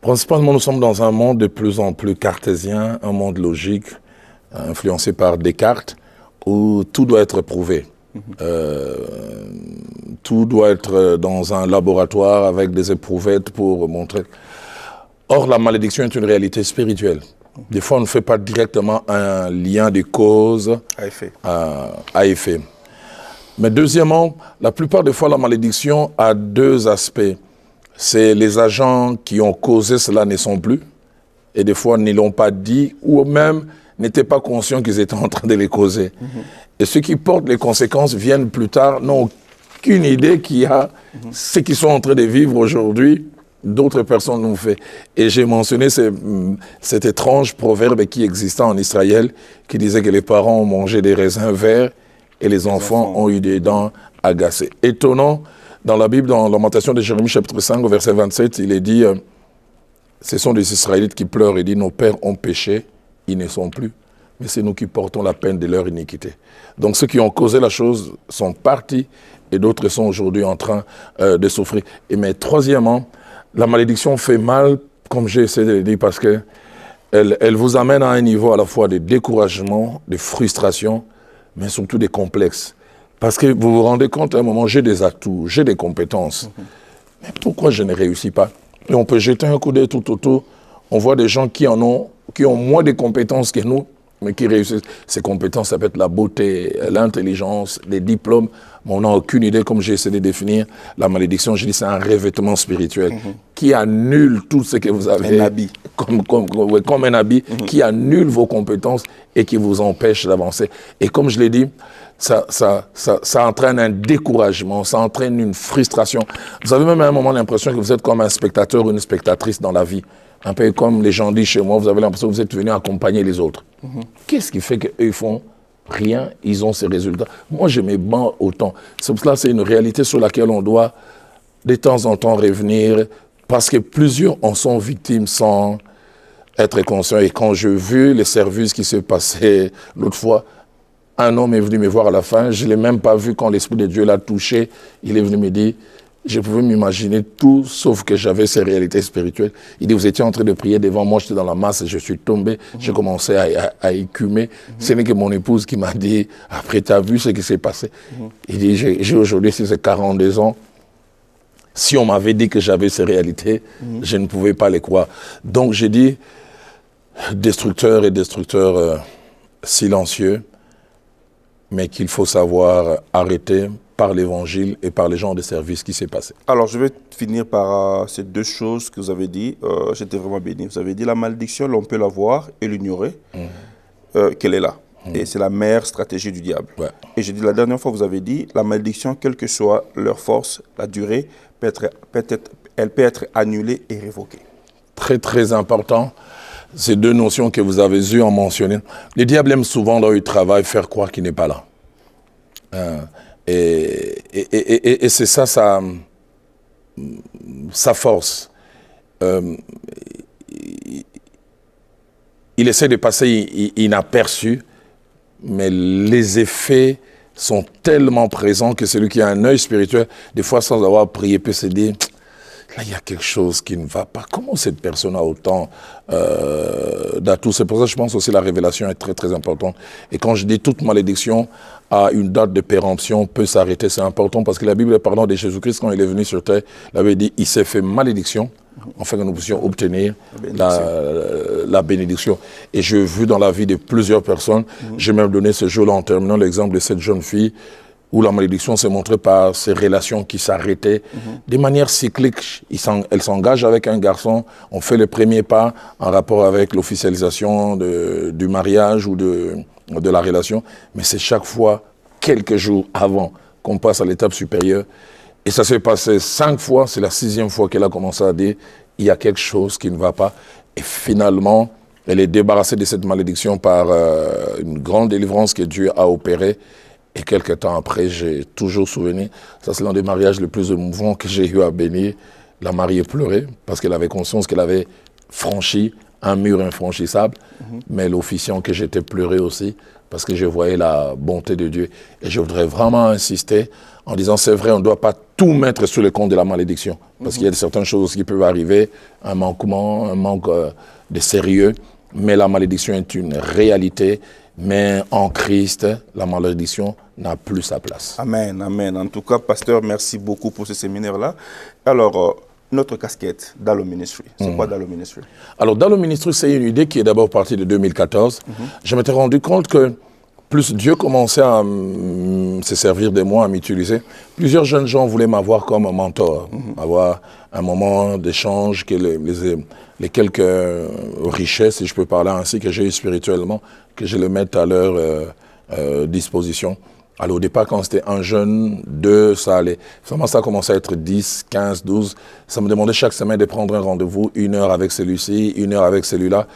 Principalement, nous sommes dans un monde de plus en plus cartésien, un monde logique, influencé par Descartes, où tout doit être prouvé. Tout doit être dans un laboratoire avec des éprouvettes pour montrer. Or, la malédiction est une réalité spirituelle. Des fois, on ne fait pas directement un lien de cause à effet. Mais deuxièmement, la plupart des fois, la malédiction a 2 aspects. C'est les agents qui ont causé cela ne sont plus, et des fois ne l'ont pas dit, ou même n'étaient pas conscients qu'ils étaient en train de les causer. Et ceux qui portent les conséquences viennent plus tard, n'ont aucune idée qu'il y a ce qu'ils sont en train de vivre aujourd'hui, d'autres personnes l'ont fait. Et j'ai mentionné cet étrange proverbe qui existait en Israël, qui disait que les parents ont mangé des raisins verts, et les enfants ont eu des dents agacées. Étonnant, dans la Bible, dans Lamentation de Jérémie, chapitre 5, au verset 27, il est dit, ce sont des Israélites qui pleurent et disent, nos pères ont péché, ils ne sont plus, mais c'est nous qui portons la peine de leur iniquité. Donc ceux qui ont causé la chose sont partis, et d'autres sont aujourd'hui en train de souffrir. Mais troisièmement, la malédiction fait mal, comme j'ai essayé de le dire, parce que elle vous amène à un niveau à la fois de découragement, de frustration, mais surtout des complexes. Parce que vous vous rendez compte, à un moment, j'ai des atouts, j'ai des compétences. Mais pourquoi je ne réussis pas? Et on peut jeter un coup d'œil tout autour. On voit des gens qui ont moins de compétences que nous, mais qui réussissent. Ces compétences, ça peut être la beauté, l'intelligence, les diplômes. Mais on n'a aucune idée, comme j'ai essayé de définir la malédiction. Je dis c'est un revêtement spirituel qui annule tout ce que vous avez. Un habit. Comme un habit, qui annule vos compétences et qui vous empêche d'avancer. Et comme je l'ai dit, ça entraîne un découragement, ça entraîne une frustration. Vous avez même à un moment l'impression que vous êtes comme un spectateur ou une spectatrice dans la vie. Un peu comme les gens disent chez moi, vous avez l'impression que vous êtes venu accompagner les autres. Qu'est-ce qui fait qu'eux font rien, ils ont ces résultats? Moi, je me bats autant. C'est pour cela que c'est une réalité sur laquelle on doit de temps en temps revenir, parce que plusieurs en sont victimes sans être conscients. Et quand j'ai vu les services qui se passaient l'autre fois, un homme est venu me voir à la fin, je ne l'ai même pas vu quand l'Esprit de Dieu l'a touché. Il est venu me dire, je pouvais m'imaginer tout, sauf que j'avais ces réalités spirituelles. Il dit, vous étiez en train de prier devant moi, j'étais dans la masse, je suis tombé, j'ai commencé à écumer. Ce n'est que mon épouse qui m'a dit, après, tu as vu ce qui s'est passé. Il dit, j'ai aujourd'hui, si c'est 42 ans, si on m'avait dit que j'avais ces réalités, je ne pouvais pas les croire. Donc j'ai dit, destructeur et destructeur silencieux, mais qu'il faut savoir arrêter par l'évangile et par les gens de service qui s'est passé. Alors, je vais finir par ces 2 choses que vous avez dit. J'étais vraiment béni. Vous avez dit la malédiction, l'on peut la voir et l'ignorer, qu'elle est là. Et c'est la meilleure stratégie du diable. Ouais. Et j'ai dit la dernière fois, vous avez dit, la malédiction, quelle que soit leur force, la durée, elle peut être annulée et révoquée. Très, très important. ces deux notions que vous avez eues en mentionnant. Le diable aime souvent dans le travail faire croire qu'il n'est pas là. Et c'est ça sa force. Il essaie de passer inaperçu, mais les effets sont tellement présents que celui qui a un œil spirituel, des fois sans avoir prié, peut se dire, là il y a quelque chose qui ne va pas. Comment cette personne a autant d'atouts? C'est pour ça que je pense aussi que la révélation est très très importante. Et quand je dis toute malédiction a une date de péremption, peut s'arrêter, c'est important parce que la Bible, parlant de Jésus-Christ, quand il est venu sur terre, il avait dit, il s'est fait malédiction, afin que nous puissions obtenir la bénédiction. Et j'ai vu dans la vie de plusieurs personnes, j'ai même donné ce jour-là en terminant l'exemple de cette jeune fille, où la malédiction s'est montrée par ces relations qui s'arrêtaient de manière cyclique. Elle s'engage avec un garçon, on fait le premier pas en rapport avec l'officialisation du mariage ou de la relation, mais c'est chaque fois, quelques jours avant qu'on passe à l'étape supérieure. Et ça s'est passé 5 fois, c'est la 6e fois qu'elle a commencé à dire il y a quelque chose qui ne va pas. Et finalement, elle est débarrassée de cette malédiction par une grande délivrance que Dieu a opérée. Et quelques temps après, j'ai toujours souvenir, ça c'est l'un des mariages les plus émouvants que j'ai eu à bénir. La mariée pleurait parce qu'elle avait conscience qu'elle avait franchi un mur infranchissable. Mais l'officiant que j'étais pleurait aussi parce que je voyais la bonté de Dieu. Et je voudrais vraiment insister en disant, c'est vrai, on ne doit pas tout mettre sur le compte de la malédiction. Parce qu'il y a certaines choses qui peuvent arriver, un manquement, un manque de sérieux. Mais la malédiction est une réalité. Mais en Christ, la malédiction n'a plus sa place. Amen, amen. En tout cas, pasteur, merci beaucoup pour ce séminaire-là. Alors, notre casquette, Dallo Ministry, c'est quoi Dallo Ministry? Alors, Dallo Ministry, c'est une idée qui est d'abord partie de 2014. Je m'étais rendu compte que plus Dieu commençait à se servir de moi, à m'utiliser, plusieurs jeunes gens voulaient m'avoir comme un mentor, avoir un moment d'échange, que les quelques richesses, si je peux parler ainsi, que j'ai eu spirituellement, que je les mette à leur disposition. Alors au départ, quand c'était un jeune, 2, ça allait. Finalement, ça a commencé à être 10, 15, 12. Ça me demandait chaque semaine de prendre un rendez-vous, 1 heure avec celui-ci, 1 heure avec celui-là.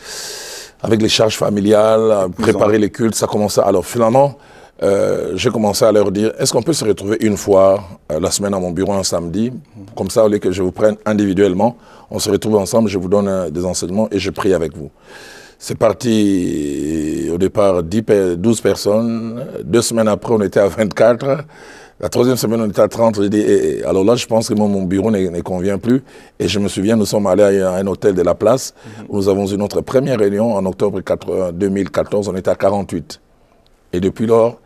Avec les charges familiales, préparer les cultes, ça commençait. Alors finalement, j'ai commencé à leur dire, est-ce qu'on peut se retrouver une fois la semaine à mon bureau un samedi? Comme ça, au lieu que je vous prenne individuellement, on se retrouve ensemble, je vous donne des enseignements et je prie avec vous. C'est parti au départ 12 personnes. 2 semaines après, on était à 24. La 3e semaine, on était à 30. J'ai dit, alors là, je pense que mon bureau ne convient plus. Et je me souviens, nous sommes allés à un hôtel de la place. Où nous avons eu notre première réunion en octobre 2014. On était à 48. Et depuis lors,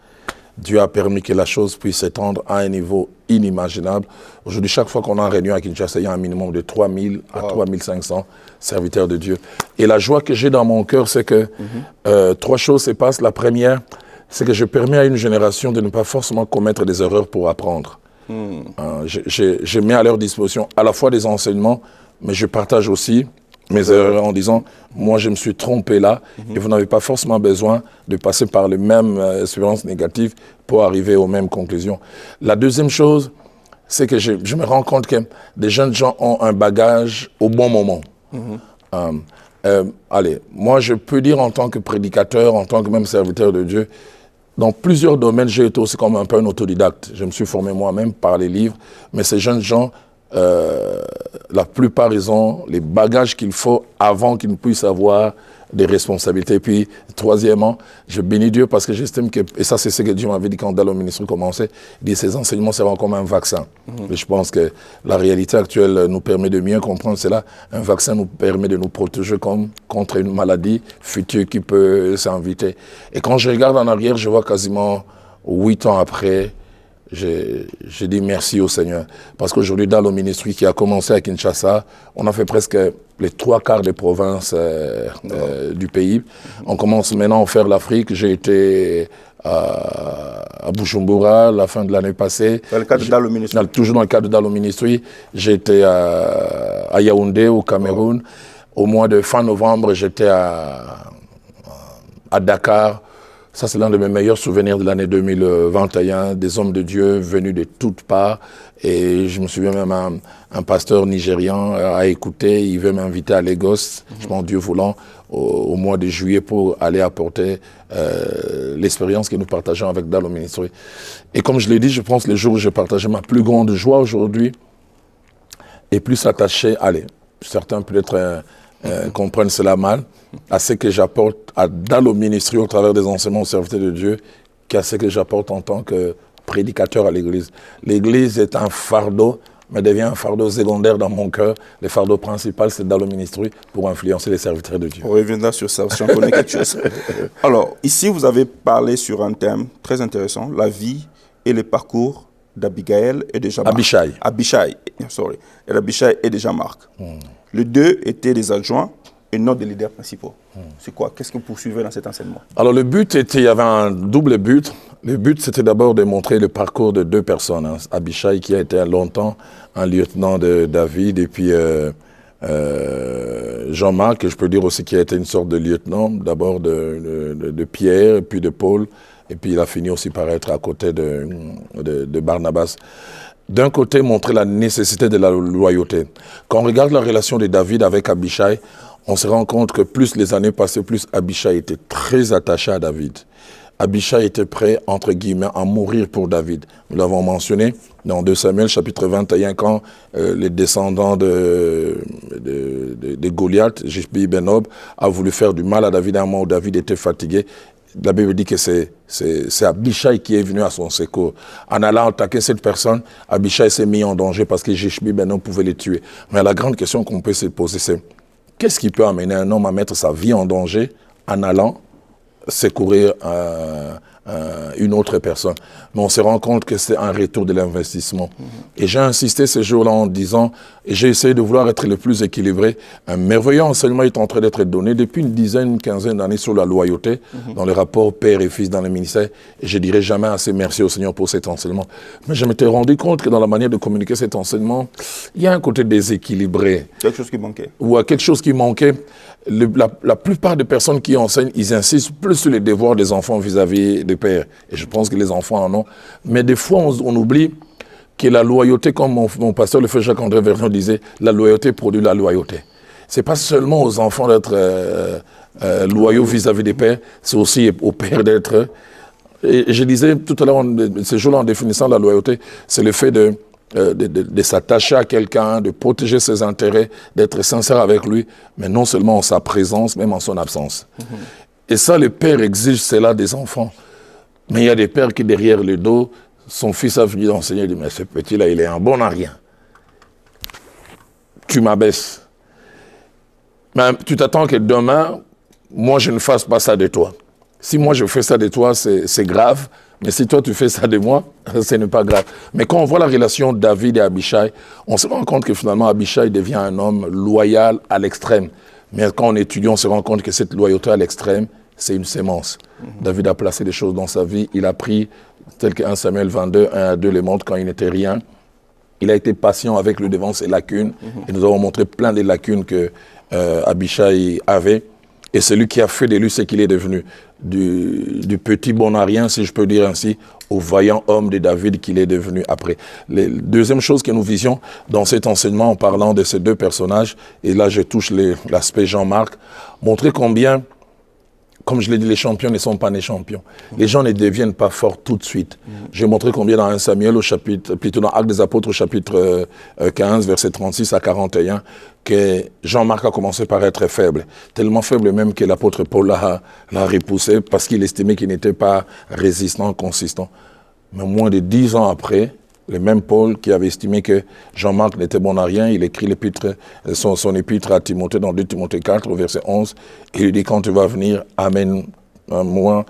Dieu a permis que la chose puisse s'étendre à un niveau inimaginable. Aujourd'hui, chaque fois qu'on a une réunion à Kinshasa, il y a un minimum de 3000 à 3500 serviteurs de Dieu. Et la joie que j'ai dans mon cœur, c'est que 3 choses se passent. La première, c'est que je permets à une génération de ne pas forcément commettre des erreurs pour apprendre. Je mets à leur disposition à la fois des enseignements, mais je partage aussi mes erreurs en disant, moi je me suis trompé là, et vous n'avez pas forcément besoin de passer par les mêmes expériences négatives pour arriver aux mêmes conclusions. La deuxième chose, c'est que je me rends compte que des jeunes gens ont un bagage au bon moment. Allez, moi je peux dire en tant que prédicateur, en tant que même serviteur de Dieu, dans plusieurs domaines, j'ai été aussi comme un peu un autodidacte. Je me suis formé moi-même par les livres, mais ces jeunes gens, la plupart, ils ont les bagages qu'il faut avant qu'ils ne puissent avoir des responsabilités. Et puis, troisièmement, je bénis Dieu parce que j'estime que, et ça c'est ce que Dieu m'avait dit quand Dallo Ministry commençait, il dit ces enseignements seront comme un vaccin. Et je pense que la réalité actuelle nous permet de mieux comprendre cela. Un vaccin nous permet de nous protéger contre une maladie future qui peut s'inviter. Et quand je regarde en arrière, je vois quasiment 8 ans après, j'ai dit merci au Seigneur. Parce qu'aujourd'hui, dans le ministère qui a commencé à Kinshasa, on a fait presque les 3/4 des provinces du pays. On commence maintenant à faire l'Afrique. J'ai été à Bujumbura la fin de l'année passée. Dans le cadre de le ministère. Toujours dans le cadre de le ministère. J'ai été à Yaoundé, au Cameroun. Au mois de fin novembre, j'étais à Dakar Ça, c'est l'un de mes meilleurs souvenirs de l'année 2021, des hommes de Dieu venus de toutes parts. Et je me souviens même un pasteur nigérian a écouté, il veut m'inviter à Lagos, je pense Dieu voulant, au mois de juillet pour aller apporter l'expérience que nous partageons avec Dalo Ministry. Et comme je l'ai dit, je pense que les jours où je partageais ma plus grande joie aujourd'hui est plus attaché, allez, certains peut-être comprennent cela mal, à ce que j'apporte dans le ministère au travers des enseignements aux serviteurs de Dieu, qu'à ce que j'apporte en tant que prédicateur à l'Église. L'Église est un fardeau, mais devient un fardeau secondaire dans mon cœur. Le fardeau principal, c'est dans le ministère pour influencer les serviteurs de Dieu. On reviendra sur ça, si on connaît quelque chose. Alors, ici, vous avez parlé sur un thème très intéressant, la vie et le parcours d'Abigaël et de Jean-Marc. Abishai, sorry. Et d'Abishai et de Jean-Marc. Les deux étaient des adjoints et non des leaders principaux. C'est quoi? Qu'est-ce que vous poursuivez dans cet enseignement? Alors le but était, il y avait un double but. Le but c'était d'abord de montrer le parcours de deux personnes. Hein. Abishai qui a été longtemps un lieutenant de David et puis Jean-Marc, je peux dire aussi qui a été une sorte de lieutenant, d'abord de Pierre et puis de Paul. Et puis il a fini aussi par être à côté de Barnabas. D'un côté, montrer la nécessité de la loyauté. Quand on regarde la relation de David avec Abishai, on se rend compte que plus les années passaient, plus Abishai était très attaché à David. Abishai était prêt, entre guillemets, à mourir pour David. Nous l'avons mentionné dans 2 Samuel, chapitre 21, quand les descendants de Goliath, Jishbi Benob, a voulu faire du mal à David à un moment où David était fatigué. La Bible dit que c'est Abishai qui est venu à son secours. En allant attaquer cette personne, Abishai s'est mis en danger parce que Jishbi Benob pouvait les tuer. Mais la grande question qu'on peut se poser, c'est qu'est-ce qui peut amener un homme à mettre sa vie en danger en allant secourir une autre personne? Mais on se rend compte que c'est un retour de l'investissement. Et j'ai insisté ce jour-là en disant, et j'ai essayé de vouloir être le plus équilibré. Un merveilleux enseignement est en train d'être donné depuis une quinzaine d'années sur la loyauté, dans les rapports père et fils dans le ministère. Et je dirai jamais assez merci au Seigneur pour cet enseignement. Mais je m'étais rendu compte que dans la manière de communiquer cet enseignement, il y a un côté déséquilibré. Quelque chose qui manquait. Ou quelque chose qui manquait. La plupart des personnes qui enseignent, ils insistent plus sur les devoirs des enfants vis-à-vis des pères. Et je pense que les enfants en ont. Mais des fois, on oublie que la loyauté, comme mon pasteur, le frère Jacques-André Vernon disait, la loyauté produit la loyauté. C'est pas seulement aux enfants d'être loyaux vis-à-vis des pères, c'est aussi aux pères d'être. Et je disais tout à l'heure, ce jour-là, en définissant la loyauté, c'est le fait de s'attacher à quelqu'un, de protéger ses intérêts, d'être sincère avec lui, mais non seulement en sa présence, même en son absence. Et ça, le père exige cela des enfants. Mais il y a des pères qui, derrière le dos, son fils a venu enseigner, il dit, mais ce petit-là, il est un bon à rien. Tu m'abaisses. Mais tu t'attends que demain, moi, je ne fasse pas ça de toi. Si moi, je fais ça de toi, c'est grave. Mais si toi, tu fais ça de moi, ce n'est pas grave. Mais quand on voit la relation David et Abishai, on se rend compte que finalement, Abishai devient un homme loyal à l'extrême. Mais quand on étudie, on se rend compte que cette loyauté à l'extrême, c'est une sémence. David a placé des choses dans sa vie. Il a pris, tel que 1 Samuel 22, 1 à 2 les montre, quand il n'était rien. Il a été patient avec lui devant ses lacunes. Et nous avons montré plein de lacunes que Abishai avait. Et celui qui a fait de lui ce qu'il est devenu, du petit bon à rien, si je peux dire ainsi, au vaillant homme de David qu'il est devenu après. La deuxième chose que nous visions dans cet enseignement en parlant de ces deux personnages, et là je touche l'aspect Jean-Marc, montrer combien, comme je l'ai dit, les champions ne sont pas nés champions. Les gens ne deviennent pas forts tout de suite. J'ai montré combien dans 1 Samuel, plutôt dans Actes des Apôtres, au chapitre 15, versets 36 à 41, que Jean-Marc a commencé par être faible. Tellement faible même que l'apôtre Paul l'a repoussé parce qu'il estimait qu'il n'était pas résistant, consistant. Mais moins de 10 ans après, le même Paul qui avait estimé que Jean-Marc n'était bon à rien, il écrit son épître à Timothée dans 2 Timothée 4, au verset 11, et il dit, quand tu vas venir, amène-moi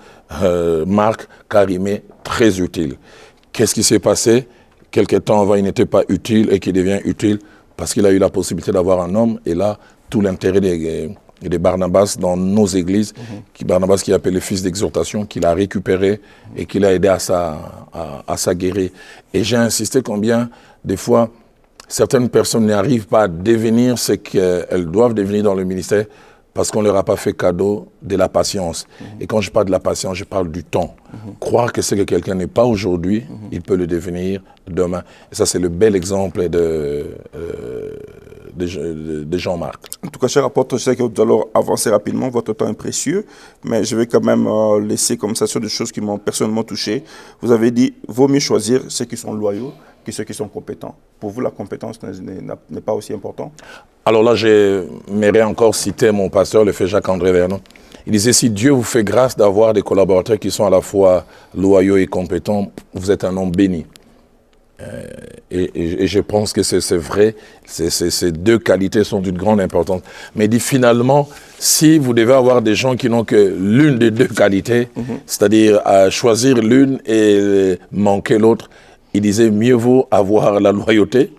Marc, car il m'est très utile. Qu'est-ce qui s'est passé? Quelque temps avant, il n'était pas utile et qu'il devient utile parce qu'il a eu la possibilité d'avoir un homme, et là, tout l'intérêt des Barnabas dans nos églises, Barnabas qui est appelé fils d'exhortation, qu'il a récupéré et qu'il a aidé à sa guérir. Et j'ai insisté combien, des fois, certaines personnes n'arrivent pas à devenir ce qu'elles doivent devenir dans le ministère parce qu'on ne leur a pas fait cadeau de la patience. Et quand je parle de la patience, je parle du temps. Croire que ce que quelqu'un n'est pas aujourd'hui, il peut le devenir demain. Et ça, c'est le bel exemple de Jean-Marc. En tout cas, cher apôtre, je sais que vous allez avancer rapidement, votre temps est précieux, mais je vais quand même laisser comme ça sur des choses qui m'ont personnellement touché. Vous avez dit, vaut mieux choisir ceux qui sont loyaux que ceux qui sont compétents. Pour vous, la compétence n'est pas aussi importante? Alors là, j'aimerais encore citer mon pasteur, le frère Jacques-André Vernon. Il disait, si Dieu vous fait grâce d'avoir des collaborateurs qui sont à la fois loyaux et compétents, vous êtes un homme béni. Et je pense que c'est vrai, ces deux qualités sont d'une grande importance. Mais il dit finalement, si vous devez avoir des gens qui n'ont que l'une des deux qualités, c'est-à-dire à choisir l'une et manquer l'autre, il disait mieux vaut avoir la loyauté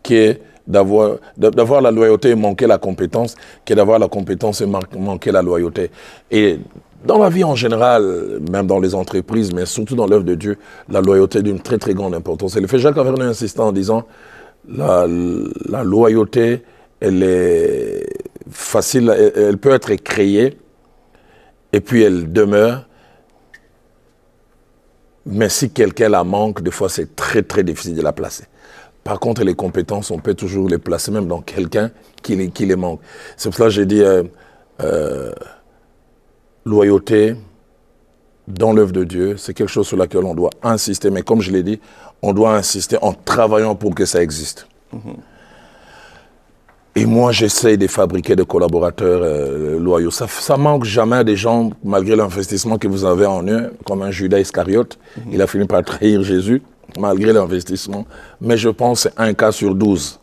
que d'avoir la loyauté et manquer la compétence, que d'avoir la compétence et manquer la loyauté. Et dans la vie en général, même dans les entreprises, mais surtout dans l'œuvre de Dieu, la loyauté est d'une très très grande importance. Et le fait Jacques Vernon insistait en disant, la loyauté, elle est facile, elle peut être créée, et puis elle demeure. Mais si quelqu'un la manque, des fois c'est très très difficile de la placer. Par contre, les compétences, on peut toujours les placer même dans quelqu'un qui les manque. C'est pour ça que j'ai dit loyauté dans l'œuvre de Dieu, c'est quelque chose sur laquelle on doit insister. Mais comme je l'ai dit, on doit insister en travaillant pour que ça existe. Et moi, j'essaie de fabriquer des collaborateurs loyaux. Ça manque jamais des gens, malgré l'investissement que vous avez en eux, comme un Judas Iscariote. Il a fini par trahir Jésus, malgré l'investissement. Mais je pense que c'est un cas sur 12.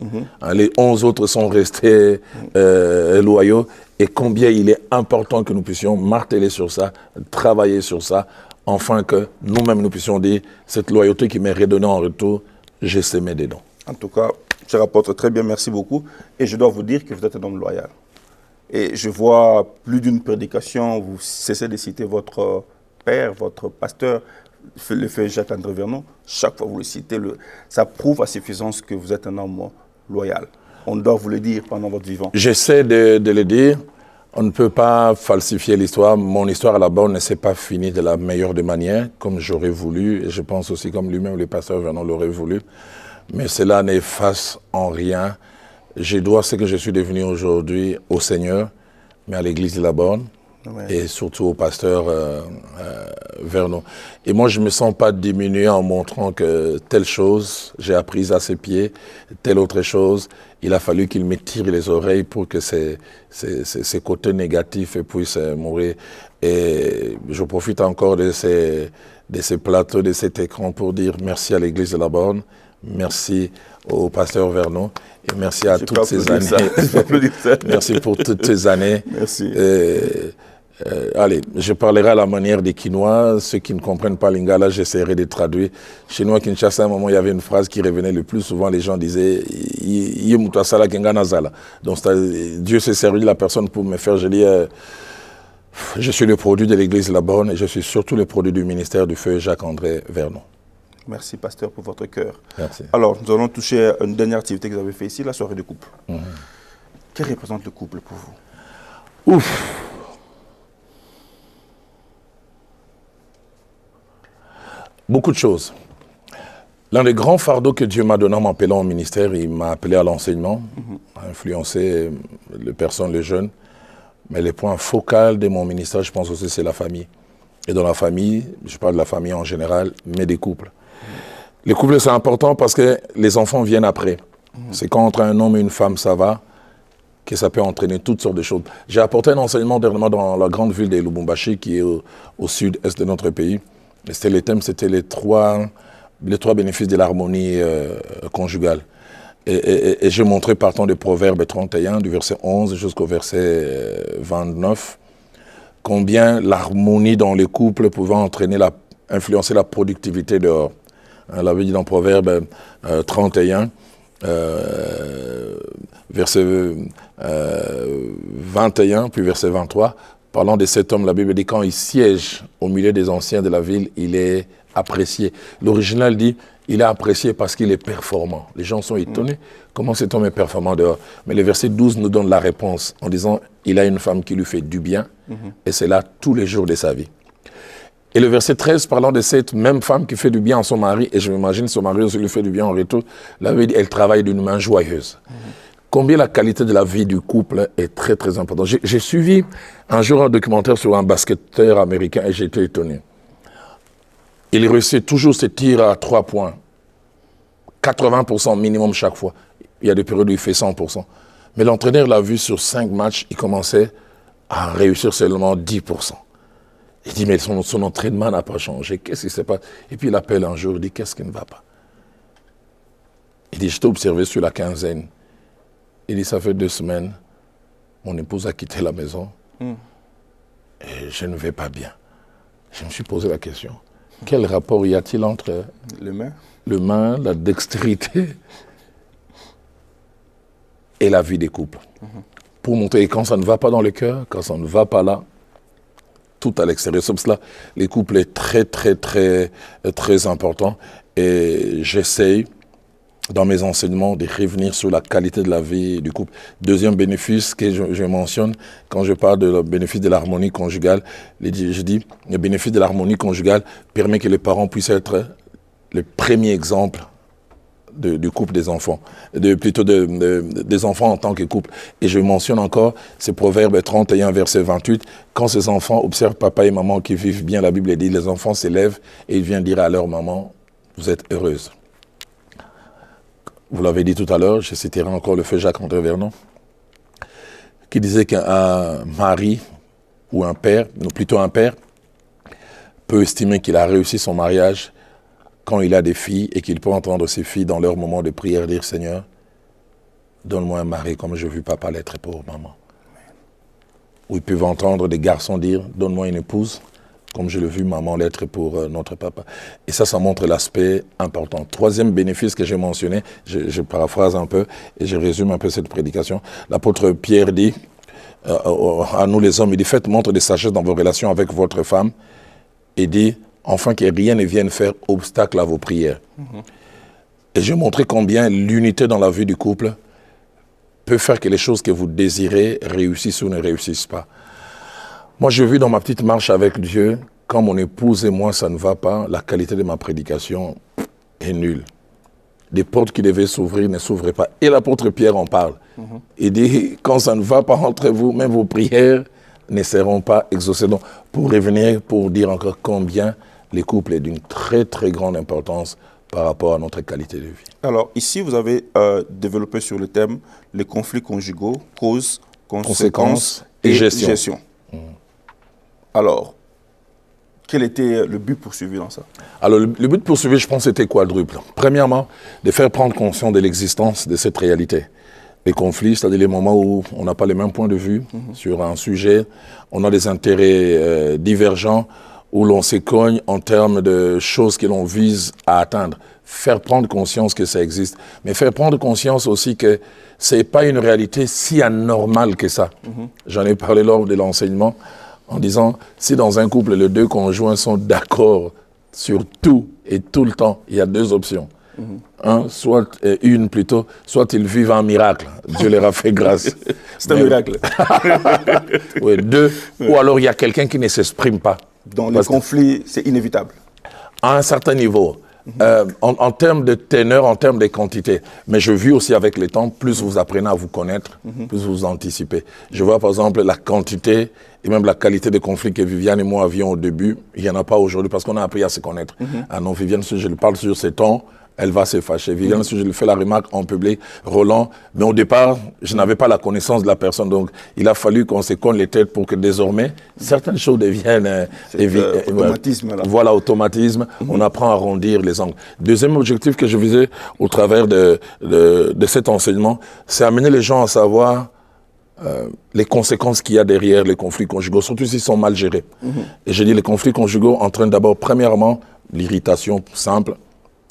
Les 11 autres sont restés loyaux. Et combien il est important que nous puissions marteler sur ça, travailler sur ça, afin que nous-mêmes nous puissions dire, cette loyauté qui m'est redonnée en retour, j'ai semé dedans. En tout cas, cher apôtre, très bien, merci beaucoup. Et je dois vous dire que vous êtes un homme loyal. Et je vois plus d'une prédication, vous cessez de citer votre père, votre pasteur, le frère Jacques-André Vernon. Chaque fois que vous le citez, ça prouve à suffisance que vous êtes un homme loyal. On doit vous le dire pendant votre vivant. J'essaie de le dire. On ne peut pas falsifier l'histoire. Mon histoire à la base ne s'est pas finie de la meilleure des manières, comme j'aurais voulu. Et je pense aussi comme lui-même, le pasteur Vernon l'aurait voulu. Mais cela n'efface en rien. Je dois ce que je suis devenu aujourd'hui au Seigneur, mais à l'église de la Borne, et surtout au pasteur Vernon. Et moi, je ne me sens pas diminué en montrant que telle chose, j'ai appris à ses pieds, telle autre chose. Il a fallu qu'il me tire les oreilles pour que ces côtés négatifs puissent mourir. Et je profite encore de ces plateaux, de cet écran pour dire merci à l'église de la Borne. Merci au pasteur Vernon et merci à toutes ces années. Merci pour toutes ces années. Merci. Allez, je parlerai à la manière des Quinois. Ceux qui ne comprennent pas lingala, j'essaierai de traduire. Chez nous à Kinshasa, à un moment, il y avait une phrase qui revenait le plus souvent. Les gens disaient donc Dieu s'est servi de la personne pour me faire. Je dis, je suis le produit de l'église de la Borne et je suis surtout le produit du ministère du feu Jacques-André Vernon. Merci, pasteur, pour votre cœur. Merci. Alors, nous allons toucher à une dernière activité que vous avez fait ici, la soirée de couple. Que représente le couple pour vous? Ouf. Beaucoup de choses. L'un des grands fardeaux que Dieu m'a donné en m'appelant au ministère, il m'a appelé à l'enseignement, à influencer les personnes, les jeunes. Mais le point focal de mon ministère, je pense aussi, c'est la famille. Et dans la famille, je parle de la famille en général, mais des couples. Les couples, c'est important parce que les enfants viennent après. C'est quand entre un homme et une femme, ça va, que ça peut entraîner toutes sortes de choses. J'ai apporté un enseignement dernièrement dans la grande ville de Lubumbashi, qui est au sud-est de notre pays. Et le thème, c'était les trois bénéfices de l'harmonie conjugale. Et j'ai montré partant du Proverbe 31, du verset 11 jusqu'au verset 29, combien l'harmonie dans les couples pouvait influencer la productivité dehors. On l'avait dit dans Proverbe 31, verset 21, puis verset 23, parlant de cet homme, la Bible dit quand il siège au milieu des anciens de la ville, il est apprécié. L'original dit, il est apprécié parce qu'il est performant. Les gens sont étonnés. Comment cet homme est performant dehors? Mais le verset 12 nous donne la réponse en disant, il a une femme qui lui fait du bien et c'est là tous les jours de sa vie. Et le verset 13, parlant de cette même femme qui fait du bien à son mari, et je m'imagine son mari aussi lui fait du bien en retour, là, elle travaille d'une main joyeuse. Combien la qualité de la vie du couple est très, très importante. J'ai suivi un jour un documentaire sur un basketteur américain et j'ai été étonné. Il réussit toujours ses tirs à 3 points. 80% minimum chaque fois. Il y a des périodes où il fait 100%. Mais l'entraîneur l'a vu sur 5 matchs, il commençait à réussir seulement 10%. Il dit, mais son entraînement n'a pas changé. Qu'est-ce qui se passe? Et puis il appelle un jour, il dit, qu'est-ce qui ne va pas? Il dit, je t'ai observé sur la quinzaine. Il dit, ça fait 2 semaines, mon épouse a quitté la maison et je ne vais pas bien. Je me suis posé la question, quel rapport y a-t-il entre le main, la dextérité et la vie des couples? Pour montrer quand ça ne va pas dans le cœur, quand ça ne va pas là, tout à l'extérieur. Comme cela, les couples est très, très, très, très important. Et j'essaye, dans mes enseignements, de revenir sur la qualité de la vie du couple. Deuxième bénéfice que je mentionne, quand je parle de le bénéfice de l'harmonie conjugale, je dis, le bénéfice de l'harmonie conjugale permet que les parents puissent être le premier exemple du couple des enfants, plutôt des enfants en tant que couple. Et je mentionne encore, c'est Proverbe 31, verset 28, quand ces enfants observent papa et maman qui vivent bien, la Bible dit, les enfants s'élèvent et ils viennent dire à leur maman, vous êtes heureuse. Vous l'avez dit tout à l'heure, je citerai encore le feu Jacques-André Vernon, qui disait qu'un mari ou un père, ou plutôt un père, peut estimer qu'il a réussi son mariage quand il a des filles et qu'il peut entendre ses filles dans leur moment de prière dire « Seigneur, donne-moi un mari comme je veux papa l'être pour maman. » Ou ils peuvent entendre des garçons dire « Donne-moi une épouse comme je l'ai vu maman l'être pour notre papa. » Et ça montre l'aspect important. Troisième bénéfice que j'ai mentionné, je paraphrase un peu et je résume un peu cette prédication. L'apôtre Pierre dit à nous les hommes, il dit « Faites montre de sagesse dans vos relations avec votre femme. » Et dit enfin que rien ne vienne faire obstacle à vos prières. Et j'ai montré combien l'unité dans la vie du couple peut faire que les choses que vous désirez réussissent ou ne réussissent pas. Moi, j'ai vu dans ma petite marche avec Dieu, quand mon épouse et moi, ça ne va pas, la qualité de ma prédication est nulle. Des portes qui devaient s'ouvrir ne s'ouvraient pas. Et l'apôtre Pierre en parle. Il dit, quand ça ne va pas entre vous, même vos prières ne seront pas exaucées. Donc, pour revenir, pour dire encore combien les couples est d'une très, très grande importance par rapport à notre qualité de vie. Alors, ici, vous avez développé sur le thème les conflits conjugaux, causes, conséquences et gestion. Alors, quel était le but poursuivi dans ça? Alors, le but poursuivi, je pense, c'était quadruple. Premièrement, de faire prendre conscience de l'existence de cette réalité. Les conflits, c'est-à-dire les moments où on n'a pas les mêmes points de vue sur un sujet, on a des intérêts divergents, où l'on s'écogne en termes de choses que l'on vise à atteindre. Faire prendre conscience que ça existe, mais faire prendre conscience aussi que ce n'est pas une réalité si anormale que ça. J'en ai parlé lors de l'enseignement en disant, si dans un couple, les 2 conjoints sont d'accord sur tout et tout le temps, il y a 2 options. Soit ils vivent un miracle, Dieu leur a fait grâce. C'est un miracle. Oui, 2, ou alors il y a quelqu'un qui ne s'exprime pas. Dans les conflits, c'est inévitable. À un certain niveau, en termes de teneur, en termes de quantité. Mais je vis aussi avec le temps, plus vous apprenez à vous connaître, plus vous anticipez. Je vois par exemple la quantité et même la qualité des conflits que Viviane et moi avions au début. Il n'y en a pas aujourd'hui parce qu'on a appris à se connaître. Ah non, Viviane, si je lui parle sur ses tons, elle va se fâcher. Viviane, si je lui fais la remarque en public, Roland, mais au départ, je n'avais pas la connaissance de la personne. Donc, il a fallu qu'on se cogne les têtes pour que désormais, certaines choses deviennent... automatisme. Là. Voilà, automatisme. On apprend à arrondir les angles. Deuxième objectif que je visais au travers de cet enseignement, c'est amener les gens à savoir les conséquences qu'il y a derrière les conflits conjugaux, surtout s'ils sont mal gérés. Et je dis les conflits conjugaux entraînent d'abord, premièrement, l'irritation simple,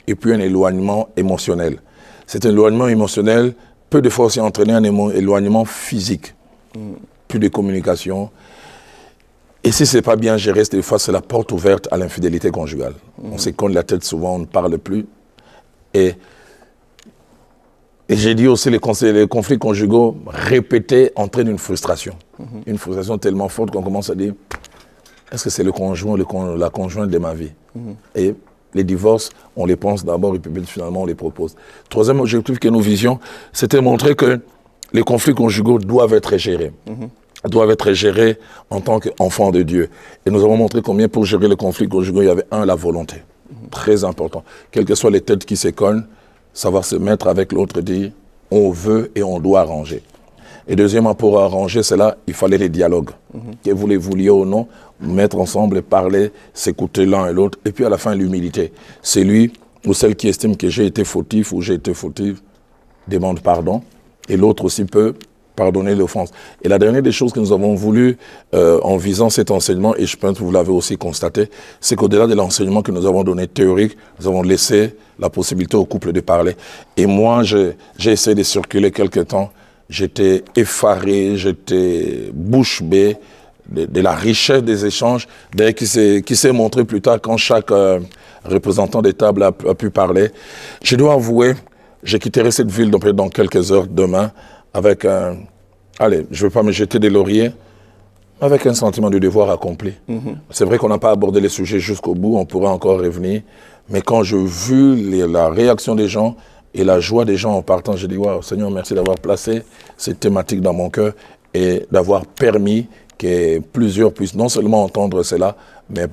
et puis un éloignement émotionnel. Cet éloignement émotionnel peut des fois aussi entraîner un éloignement physique. Plus de communication. Et si ce n'est pas bien géré, des fois, c'est la porte ouverte à l'infidélité conjugale. On s'éconne la tête souvent, on ne parle plus. Et j'ai dit aussi, les conflits conjugaux répétés entraînent une frustration. Une frustration tellement forte qu'on commence à dire, est-ce que c'est le conjoint ou la conjointe de ma vie? Et les divorces, on les pense d'abord et puis finalement on les propose. Troisième objectif que nous visions, c'était montrer que les conflits conjugaux doivent être gérés. Doivent être gérés en tant qu'enfants de Dieu. Et nous avons montré combien pour gérer les conflits conjugaux, il y avait la volonté. Très important. Quelles que soient les têtes qui s'écollent, savoir se mettre avec l'autre, dire on veut et on doit arranger. Et deuxièmement, pour arranger cela, il fallait les dialogues. Que vous les vouliez ou non, mettre ensemble, parler, s'écouter l'un et l'autre. Et puis à la fin, l'humilité. C'est lui ou celle qui estime que j'ai été fautif ou j'ai été fautive, demande pardon. Et l'autre aussi peut pardonner l'offense. Et la dernière des choses que nous avons voulu, en visant cet enseignement, et je pense que vous l'avez aussi constaté, c'est qu'au-delà de l'enseignement que nous avons donné théorique, nous avons laissé la possibilité au couple de parler. Et moi, j'ai essayé de circuler quelque temps. J'étais effaré, j'étais bouche bée de la richesse des échanges, qui s'est montré plus tard quand chaque représentant des tables a pu parler. Je dois avouer, je quitterai cette ville dans quelques heures demain avec allez, je ne veux pas me jeter des lauriers, avec un sentiment de devoir accompli. C'est vrai qu'on n'a pas abordé les sujets jusqu'au bout, on pourrait encore revenir, mais quand j'ai vu la réaction des gens et la joie des gens en partant, j'ai dit, waouh, Seigneur, merci d'avoir placé cette thématique dans mon cœur et d'avoir permis que plusieurs puissent non seulement entendre cela, mais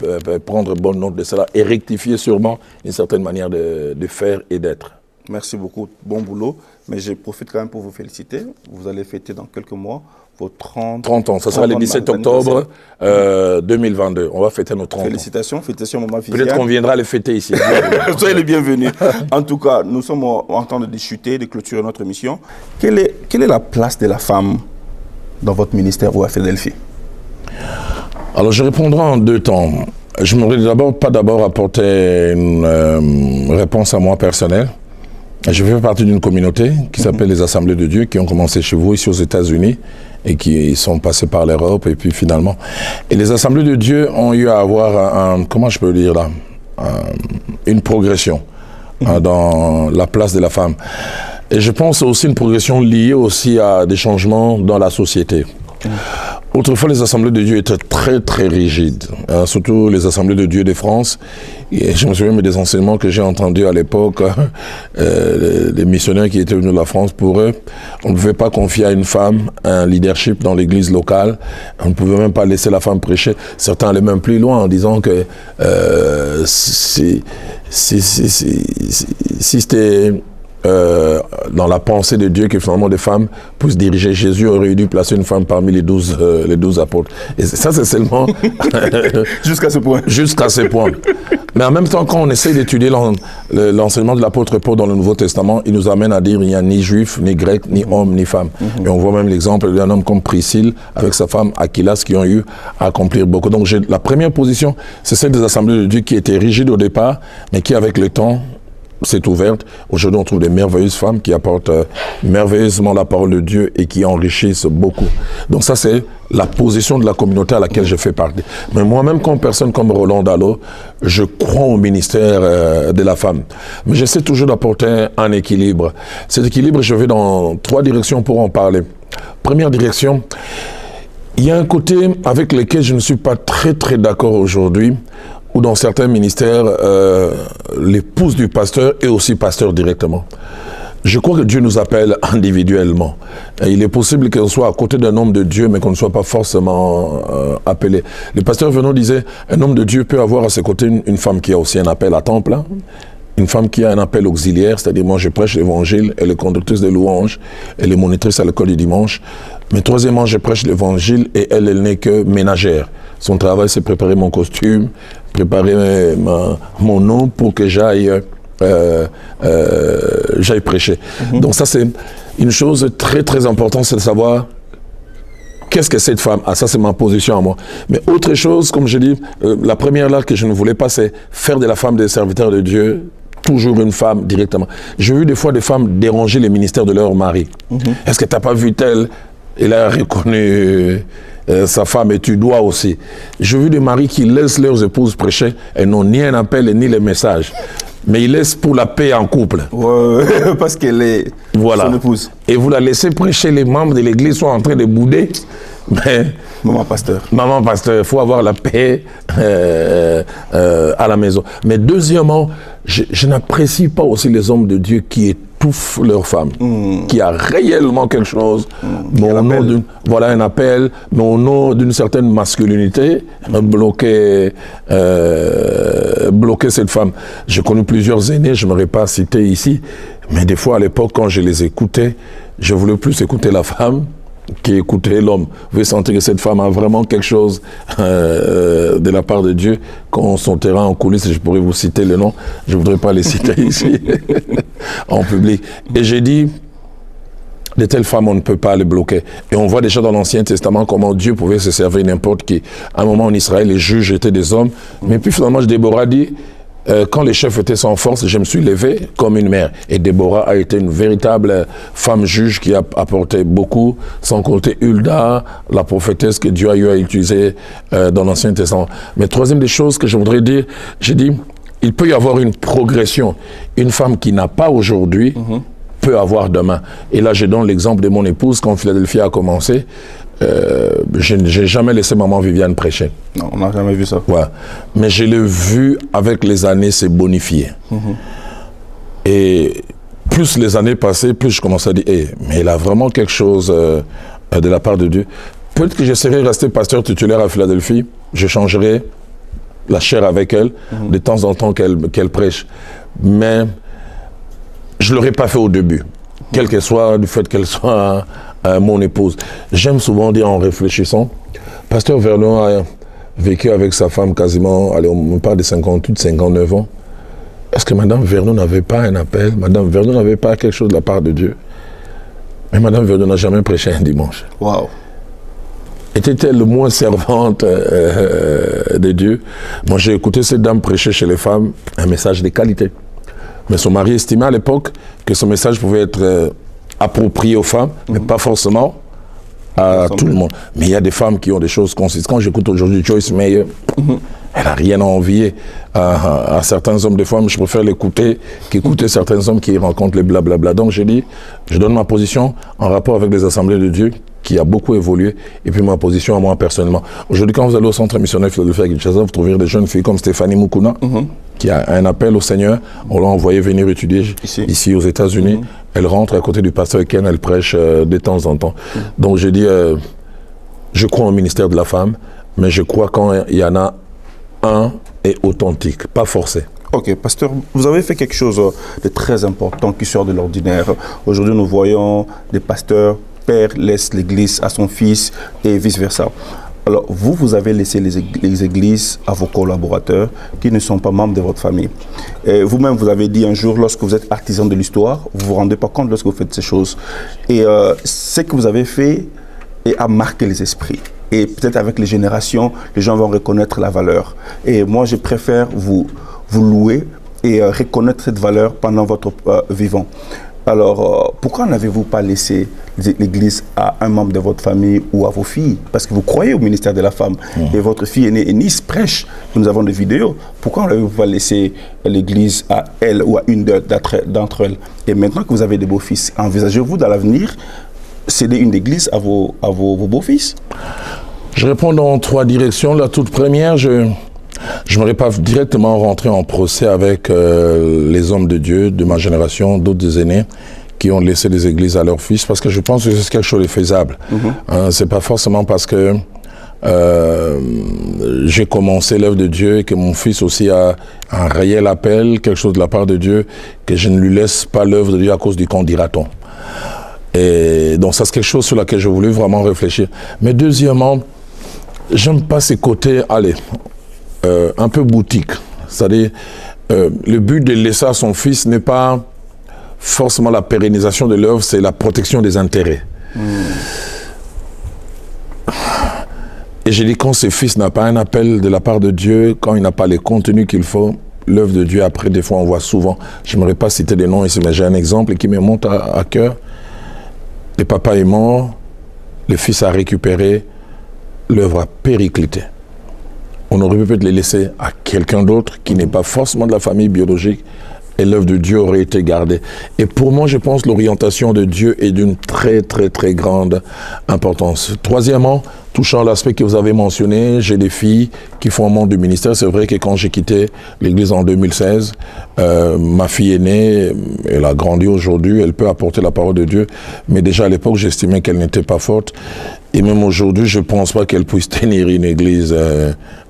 prendre bonne note de cela et rectifier sûrement une certaine manière de faire et d'être. Merci beaucoup, bon boulot. Mais je profite quand même pour vous féliciter. Vous allez fêter dans quelques mois vos 30 ans. Ça sera le 17 octobre 2022. On va fêter nos 30 ans. Félicitations, Maman Viviane. Peut-être qu'on viendra les fêter ici. Soyez les bienvenus. En tout cas, nous sommes en train de discuter, de clôturer notre émission. Quelle est la place de la femme dans votre ministère ou à Philadelphie? Alors, je répondrai en deux temps. Je ne voudrais pas d'abord apporter une réponse à moi personnelle. Je fais partie d'une communauté qui s'appelle les Assemblées de Dieu, qui ont commencé chez vous, ici aux États-Unis, et qui sont passés par l'Europe, et puis finalement. Et les Assemblées de Dieu ont eu à avoir, comment je peux dire là, une progression dans la place de la femme. Et je pense aussi une progression liée aussi à des changements dans la société. Autrefois, les Assemblées de Dieu étaient très, très rigides, surtout les Assemblées de Dieu de France. Et je me souviens des enseignements que j'ai entendus à l'époque, des missionnaires qui étaient venus de la France. Pour eux, on ne pouvait pas confier à une femme un leadership dans l'église locale. On ne pouvait même pas laisser la femme prêcher. Certains allaient même plus loin en disant que si c'était dans la pensée de Dieu que finalement des femmes puissent diriger, Jésus aurait dû placer une femme parmi les 12 apôtres. Et ça, c'est seulement... Jusqu'à ce point. Jusqu'à ce point. Mais en même temps, quand on essaie d'étudier l'enseignement de l'apôtre Paul dans le Nouveau Testament, il nous amène à dire qu'il n'y a ni juif, ni grec, ni homme, ni femme. Et on voit même l'exemple d'un homme comme Priscille avec sa femme Aquilas qui ont eu à accomplir beaucoup. Donc la première position, c'est celle des Assemblées de Dieu qui était rigide au départ, mais qui avec le temps s'est ouverte. Aujourd'hui, on trouve des merveilleuses femmes qui apportent merveilleusement la parole de Dieu et qui enrichissent beaucoup. Donc ça, c'est la position de la communauté à laquelle je fais partie. Mais moi-même, comme personne comme Roland Dallot, je crois au ministère de la femme. Mais j'essaie toujours d'apporter un équilibre. Cet équilibre, je vais dans 3 directions pour en parler. Première direction, il y a un côté avec lequel je ne suis pas très, très d'accord aujourd'hui, ou dans certains ministères, l'épouse du pasteur est aussi pasteur directement. Je crois que Dieu nous appelle individuellement. Et il est possible qu'on soit à côté d'un homme de Dieu, mais qu'on ne soit pas forcément appelé. Le pasteur Venot disait, un homme de Dieu peut avoir à ses côtés une femme qui a aussi un appel à temps plein, une femme qui a un appel auxiliaire, c'est-à-dire moi je prêche l'évangile, elle est conductrice de louanges, elle est monitrice à l'école du dimanche. Mais troisièmement, je prêche l'évangile et elle n'est que ménagère. Son travail, c'est préparer mon costume, préparer mon nom pour que j'aille prêcher. Donc ça, c'est une chose très, très importante, c'est de savoir qu'est-ce que cette femme a. Ça, c'est ma position à moi. Mais autre chose, comme je dis, la première là que je ne voulais pas, c'est faire de la femme des serviteurs de Dieu toujours une femme directement. J'ai vu des fois des femmes déranger les ministères de leur mari. Est-ce que tu n'as pas vu tel? Et là, reconnu sa femme, et tu dois aussi. J'ai vu des maris qui laissent leurs épouses prêcher, elles n'ont ni un appel ni les messages. Mais ils laissent pour la paix en couple. Ouais, parce qu'elle est son épouse. Et vous la laissez prêcher, les membres de l'église sont en train de bouder. Mais maman pasteur, il faut avoir la paix à la maison. Mais deuxièmement, je n'apprécie pas aussi les hommes de Dieu qui étouffent leurs femmes, qui a réellement quelque chose, mais au nom voilà un appel, mais au nom d'une certaine masculinité, bloquer cette femme. J'ai connu plusieurs aînés, je ne m'aurais pas cité ici, mais des fois à l'époque, quand je les écoutais, je voulais plus écouter la femme qui écoutait l'homme. Vous pouvez sentir que cette femme a vraiment quelque chose de la part de Dieu. Quand on s'enterra en coulisses, je pourrais vous citer le nom, je ne voudrais pas les citer ici, en public. Et j'ai dit, de telles femmes, on ne peut pas les bloquer. Et on voit déjà dans l'Ancien Testament comment Dieu pouvait se servir n'importe qui. À un moment en Israël, les juges étaient des hommes, mais puis finalement, Déborah dit, quand les chefs étaient sans force, je me suis levé comme une mère. Et Déborah a été une véritable femme juge qui a apporté beaucoup, sans compter Hulda, la prophétesse que Dieu a eu à utiliser dans l'Ancien Testament. Mais troisième des choses que je voudrais dire, j'ai dit, il peut y avoir une progression. Une femme qui n'a pas aujourd'hui peut avoir demain. Et là, je donne l'exemple de mon épouse quand Philadelphie a commencé. Je n'ai jamais laissé maman Viviane prêcher. Non, on n'a jamais vu ça. Ouais. Mais je l'ai vu avec les années se bonifier. Et plus les années passaient, plus je commençais à dire, mais elle a vraiment quelque chose de la part de Dieu. Peut-être que j'essaierai de rester pasteur titulaire à Philadelphie, je changerai la chair avec elle, de temps en temps qu'elle prêche. Mais je ne l'aurais pas fait au début, quel que soit du fait qu'elle soit mon épouse. J'aime souvent dire en réfléchissant, pasteur Vernon a vécu avec sa femme quasiment, allez, on parle de 58, 59 ans. Est-ce que Madame Vernon n'avait pas un appel? Madame Vernon n'avait pas quelque chose de la part de Dieu? Mais Madame Vernon n'a jamais prêché un dimanche. Waouh! Était-elle le moins servante de Dieu? Moi, j'ai écouté cette dame prêcher chez les femmes un message de qualité. Mais son mari estimait à l'époque que ce message pouvait être approprié aux femmes, mais pas forcément à tout le monde. Mais il y a des femmes qui ont des choses consistantes. Quand j'écoute aujourd'hui Joyce Meyer, elle n'a rien à envier à certains hommes. Des fois, je préfère l'écouter qu'écouter certains hommes qui rencontrent les blablabla. Donc j'ai dit, je donne ma position en rapport avec les assemblées de Dieu, qui a beaucoup évolué, et puis ma position à moi personnellement. Aujourd'hui, quand vous allez au centre missionnaire Philadelphie à Kinshasa, vous trouverez des jeunes filles comme Stéphanie Mukuna, qui a un appel au Seigneur. On l'a envoyé venir étudier ici aux États-Unis. Elle rentre à côté du pasteur Ken, elle prêche de temps en temps. Donc j'ai dit, je crois au ministère de la femme, mais je crois quand il y en a un et authentique, pas forcé. Ok, pasteur, vous avez fait quelque chose de très important qui sort de l'ordinaire. Aujourd'hui, nous voyons des pasteurs, père laisse l'église à son fils et vice-versa. Alors, vous avez laissé les églises à vos collaborateurs qui ne sont pas membres de votre famille. Vous-même, vous avez dit un jour, lorsque vous êtes artisan de l'histoire, vous ne vous rendez pas compte lorsque vous faites ces choses. Et ce que vous avez fait a marqué les esprits. Et peut-être avec les générations, les gens vont reconnaître la valeur. Et moi, je préfère vous louer et reconnaître cette valeur pendant votre vivant. Alors, pourquoi n'avez-vous pas laissé l'église à un membre de votre famille ou à vos filles? Parce que vous croyez au ministère de la femme. Et votre fille aînée, Nice, prêche. Nous avons des vidéos. Pourquoi n'avez-vous pas laissé l'église à elle ou à une d'entre elles? Et maintenant que vous avez des beaux-fils, envisagez-vous dans l'avenir céder une église à vos beaux-fils? Je réponds dans 3 directions. La toute première, je ne m'aurais pas directement rentré en procès avec les hommes de Dieu de ma génération, d'autres aînés qui ont laissé les églises à leurs fils, parce que je pense que c'est quelque chose de faisable. C'est pas forcément parce que j'ai commencé l'œuvre de Dieu et que mon fils aussi a un réel appel, quelque chose de la part de Dieu, que je ne lui laisse pas l'œuvre de Dieu à cause du qu'on dira-t-on. Et donc ça c'est quelque chose sur lequel je voulais vraiment réfléchir. Mais deuxièmement, j'aime pas ces côtés, un peu boutique. C'est-à-dire, le but de laisser à son fils n'est pas forcément la pérennisation de l'œuvre, c'est la protection des intérêts. Et j'ai dit, quand ce fils n'a pas un appel de la part de Dieu, quand il n'a pas les contenus qu'il faut, l'œuvre de Dieu, après, des fois, on voit souvent, je n'aimerais pas citer des noms ici, mais j'ai un exemple qui me monte à cœur. Le papa est mort, le fils a récupéré l'œuvre a périclité. On aurait pu peut-être les laisser à quelqu'un d'autre qui n'est pas forcément de la famille biologique et l'œuvre de Dieu aurait été gardée. Et pour moi, je pense que l'orientation de Dieu est d'une très, très, très grande importance. Troisièmement, touchant l'aspect que vous avez mentionné, j'ai des filles qui font un monde du ministère. C'est vrai que quand j'ai quitté l'Église en 2016, ma fille aînée, elle a grandi aujourd'hui, elle peut apporter la parole de Dieu, mais déjà à l'époque, j'estimais qu'elle n'était pas forte. Et même aujourd'hui, je ne pense pas qu'elle puisse tenir une église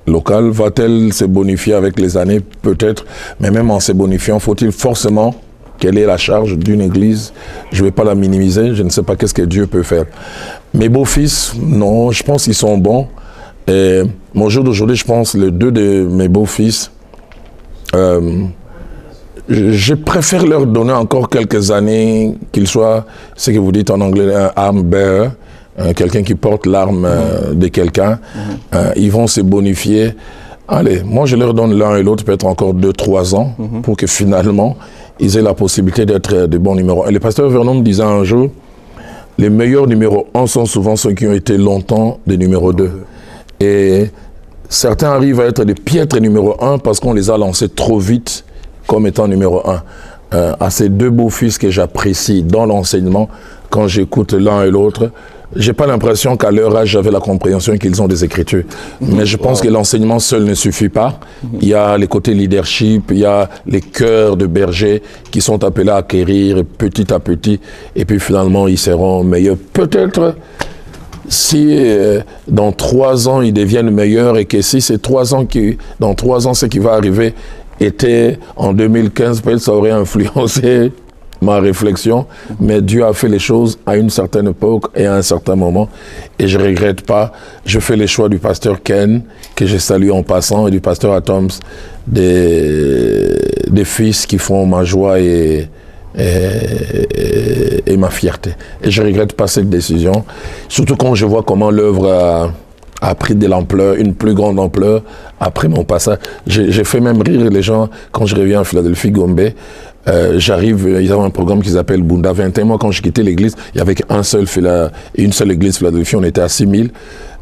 locale. Va-t-elle se bonifier avec les années? Peut-être. Mais même en se bonifiant, faut-il forcément qu'elle ait la charge d'une église? Je ne vais pas la minimiser. Je ne sais pas qu'est-ce que Dieu peut faire. Mes beaux-fils, non, je pense qu'ils sont bons. Et mon jour d'aujourd'hui, je pense, les deux de mes beaux-fils, je préfère leur donner encore quelques années, qu'ils soient, ce que vous dites en anglais, un arm bearer, quelqu'un qui porte l'arme de quelqu'un, ils vont se bonifier. Allez, moi je leur donne l'un et l'autre peut-être encore 2-3 ans pour que finalement ils aient la possibilité d'être de bons numéros 1. Le pasteur Vernon me disait un jour, les meilleurs numéros 1 sont souvent ceux qui ont été longtemps des numéros 2. Et certains arrivent à être des piètres numéros 1 parce qu'on les a lancés trop vite comme étant numéro 1. À ces deux beaux-fils que j'apprécie dans l'enseignement, quand j'écoute l'un et l'autre, j'ai pas l'impression qu'à leur âge, j'avais la compréhension qu'ils ont des Écritures. Mais je pense que l'enseignement seul ne suffit pas. Il y a les côtés leadership, il y a les cœurs de bergers qui sont appelés à acquérir petit à petit. Et puis finalement, ils seront meilleurs. Peut-être si dans 3 ans, ils deviennent meilleurs et que si c'est dans 3 ans, ce qui va arriver était en 2015, peut-être ça aurait influencé ma réflexion, mais Dieu a fait les choses à une certaine époque et à un certain moment, et je ne regrette pas. Je fais les choix du pasteur Ken, que je salue en passant, et du pasteur Atoms, des fils qui font ma joie et ma fierté. Et je ne regrette pas cette décision, surtout quand je vois comment l'œuvre a pris de l'ampleur, une plus grande ampleur, après mon passage. J'ai fait même rire les gens quand je reviens à Philadelphie, Gombe. J'arrive, ils ont un programme qu'ils appellent Bunda 21. Moi, quand j'ai quitté l'église, il n'y avait qu'une seule église Philadelphie, on était à 6000.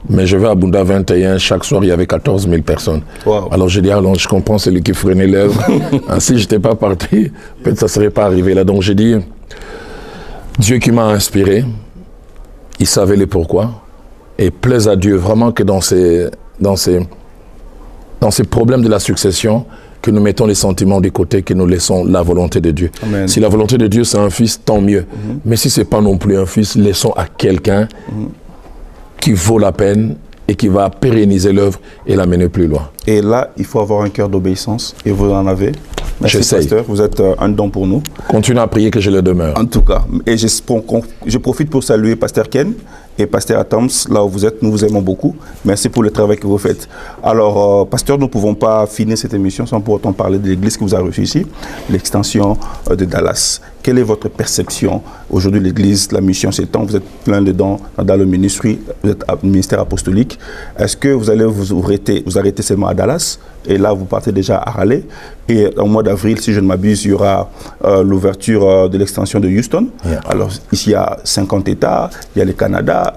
Mais je vais à Bunda 21, chaque soir, il y avait 14 000 personnes. Wow. Alors j'ai dit, je comprends, c'est lui qui freinait l'œuvre. Si je n'étais pas parti, peut-être ça ne serait pas arrivé là. Donc j'ai dit, Dieu qui m'a inspiré, il savait les pourquoi. Et plaise à Dieu vraiment que dans ces problèmes de la succession, que nous mettons les sentiments de côté, que nous laissons la volonté de Dieu. Amen. Si la volonté de Dieu, c'est un fils, tant mieux. Mais si ce n'est pas non plus un fils, laissons à quelqu'un qui vaut la peine et qui va pérenniser l'œuvre et la mener plus loin. Et là, il faut avoir un cœur d'obéissance, et vous en avez. Merci, pasteur, vous êtes un don pour nous. Continuez à prier que je le demeure. En tout cas, et je profite pour saluer pasteur Ken et pasteur Atoms, là où vous êtes, nous vous aimons beaucoup. Merci pour le travail que vous faites. Alors, pasteur, nous ne pouvons pas finir cette émission sans pour autant parler de l'église que vous avez reçue ici, l'extension de Dallas. Quelle est votre perception? Aujourd'hui, l'église, la mission s'étend, vous êtes plein dedans dans le ministère, vous êtes ministère apostolique. Est-ce que vous allez vous arrêter seulement à Dallas? Et là, vous partez déjà à Raleigh. Et au mois d'avril, si je ne m'abuse, il y aura l'ouverture de l'extension de Houston. Yeah. Alors, ici, il y a 50 États, il y a le Canada.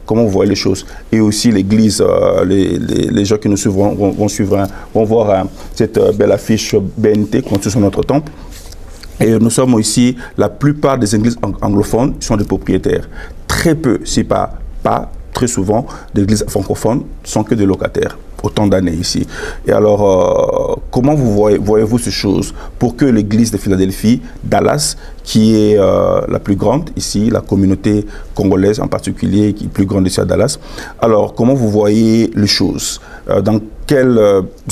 Comment vous voyez les choses? Et aussi, l'église, les gens qui nous suivent vont voir cette belle affiche BNT construite sur notre temple. Et nous sommes ici, la plupart des églises anglophones sont des propriétaires. Très peu, si pas très souvent, d'églises francophones sont que des locataires. Autant d'années ici. Et alors, comment voyez-vous ces choses pour que l'église de Philadelphie, Dallas, qui est la plus grande ici, la communauté congolaise en particulier, qui est plus grande ici à Dallas, alors comment vous voyez les choses? Dans quelles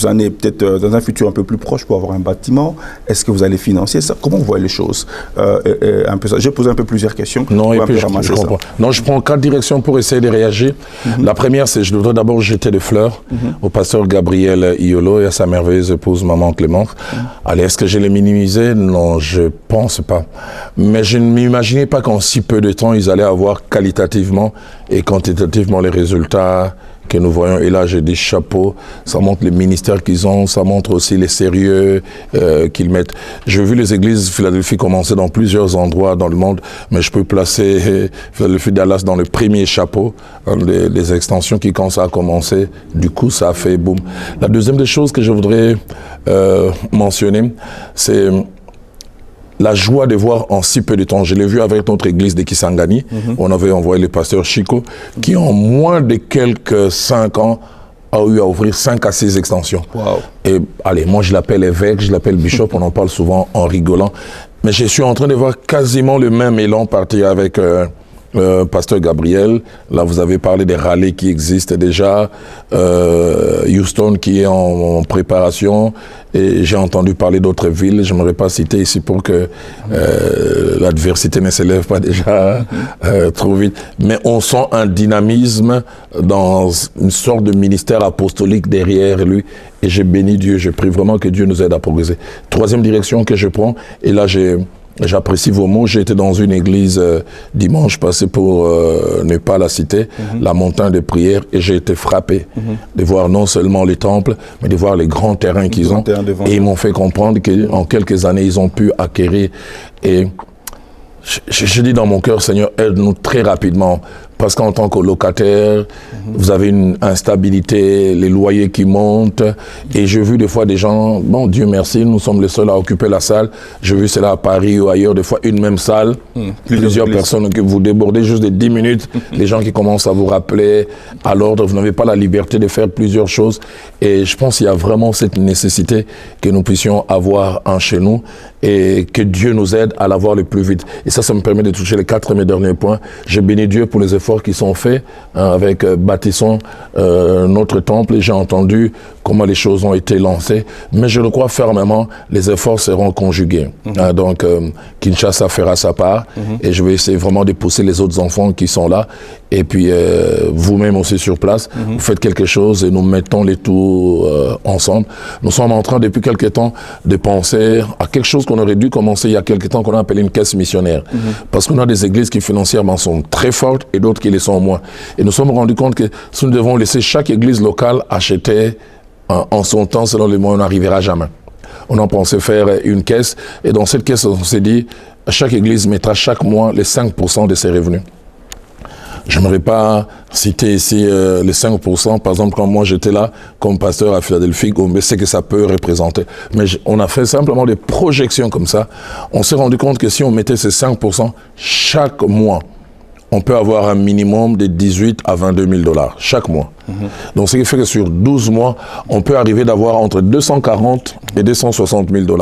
années, peut-être dans un futur un peu plus proche pour avoir un bâtiment, est-ce que vous allez financer ça? Comment vous voyez les choses? Un peu ça. Je vais poser un peu plusieurs questions. Non, et puis je comprends. Non, je prends 4 directions pour essayer de réagir. La première, c'est je voudrais d'abord jeter des fleurs au pasteur Gabriel Iolo et à sa merveilleuse épouse, maman Clémence. Allez, est-ce que je l'ai minimisé? Non, je pense pas. Mais je ne m'imaginais pas qu'en si peu de temps, ils allaient avoir qualitativement et quantitativement les résultats que nous voyons. Et là, j'ai des chapeaux, ça montre les ministères qu'ils ont, ça montre aussi les sérieux qu'ils mettent. J'ai vu les églises Philadelphie commencer dans plusieurs endroits dans le monde, mais je peux placer Philadelphie Dallas dans le premier chapeau, des extensions qui, quand ça a commencé, du coup, ça a fait boum. La deuxième des choses que je voudrais mentionner, c'est la joie de voir en si peu de temps. Je l'ai vu avec notre église de Kisangani. On avait envoyé le pasteur Chico, qui en moins de quelques 5 ans a eu à ouvrir 5 à 6 extensions. Wow. Et allez, moi je l'appelle évêque, je l'appelle bishop, on en parle souvent en rigolant. Mais je suis en train de voir quasiment le même élan partir avec pasteur Gabriel. Là, vous avez parlé des rallyes qui existent déjà. Houston qui est en préparation. Et j'ai entendu parler d'autres villes. Je n'aimerais pas citer ici pour que l'adversité ne s'élève pas déjà trop vite. Mais on sent un dynamisme dans une sorte de ministère apostolique derrière lui. Et j'ai béni Dieu. Je prie vraiment que Dieu nous aide à progresser. Troisième direction que je prends, et là j'apprécie vos mots. J'ai été dans une église dimanche passé pour ne pas la citer, la montagne de prière, et j'ai été frappé de voir non seulement les temples, mais de voir les grands terrains qu'ils ont. Et ils m'ont fait comprendre qu'en quelques années, ils ont pu acquérir. Et je dis dans mon cœur, Seigneur, aide-nous très rapidement. Parce qu'en tant que locataire, vous avez une instabilité, les loyers qui montent. Et j'ai vu des fois des gens, bon, Dieu merci, nous sommes les seuls à occuper la salle. J'ai vu cela à Paris ou ailleurs, des fois une même salle, plusieurs personnes que vous débordez juste de 10 minutes, les gens qui commencent à vous rappeler à l'ordre, vous n'avez pas la liberté de faire plusieurs choses. Et je pense qu'il y a vraiment cette nécessité que nous puissions avoir en chez nous et que Dieu nous aide à l'avoir le plus vite. Et ça me permet de toucher les 4 et derniers points. J'ai béni Dieu pour les efforts qui sont faits avec bâtissons notre temple, et j'ai entendu comment les choses ont été lancées, mais je le crois fermement, les efforts seront conjugués. Donc Kinshasa fera sa part, et je vais essayer vraiment de pousser les autres enfants qui sont là, et puis vous-même aussi sur place, vous faites quelque chose et nous mettons les tout ensemble. Nous sommes en train depuis quelque temps de penser à quelque chose qu'on aurait dû commencer il y a quelque temps, qu'on a appelé une caisse missionnaire, parce qu'on a des églises qui financièrement sont très fortes et d'autres qui les sont moins. Et nous sommes rendus compte que si nous devons laisser chaque église locale acheter en son temps, selon les moyens, on n'arrivera jamais. On en pensait faire une caisse, et dans cette caisse, on s'est dit, chaque église mettra chaque mois les 5% de ses revenus. Je n'aimerais pas citer ici les 5%. Par exemple, quand moi j'étais là comme pasteur à Philadelphie, on sait que ça peut représenter. Mais on a fait simplement des projections comme ça. On s'est rendu compte que si on mettait ces 5% chaque mois, on peut avoir un minimum de 18 à 22 000 $ chaque mois. Donc, ce qui fait que sur 12 mois, on peut arriver d'avoir entre 240 et 260 000 $.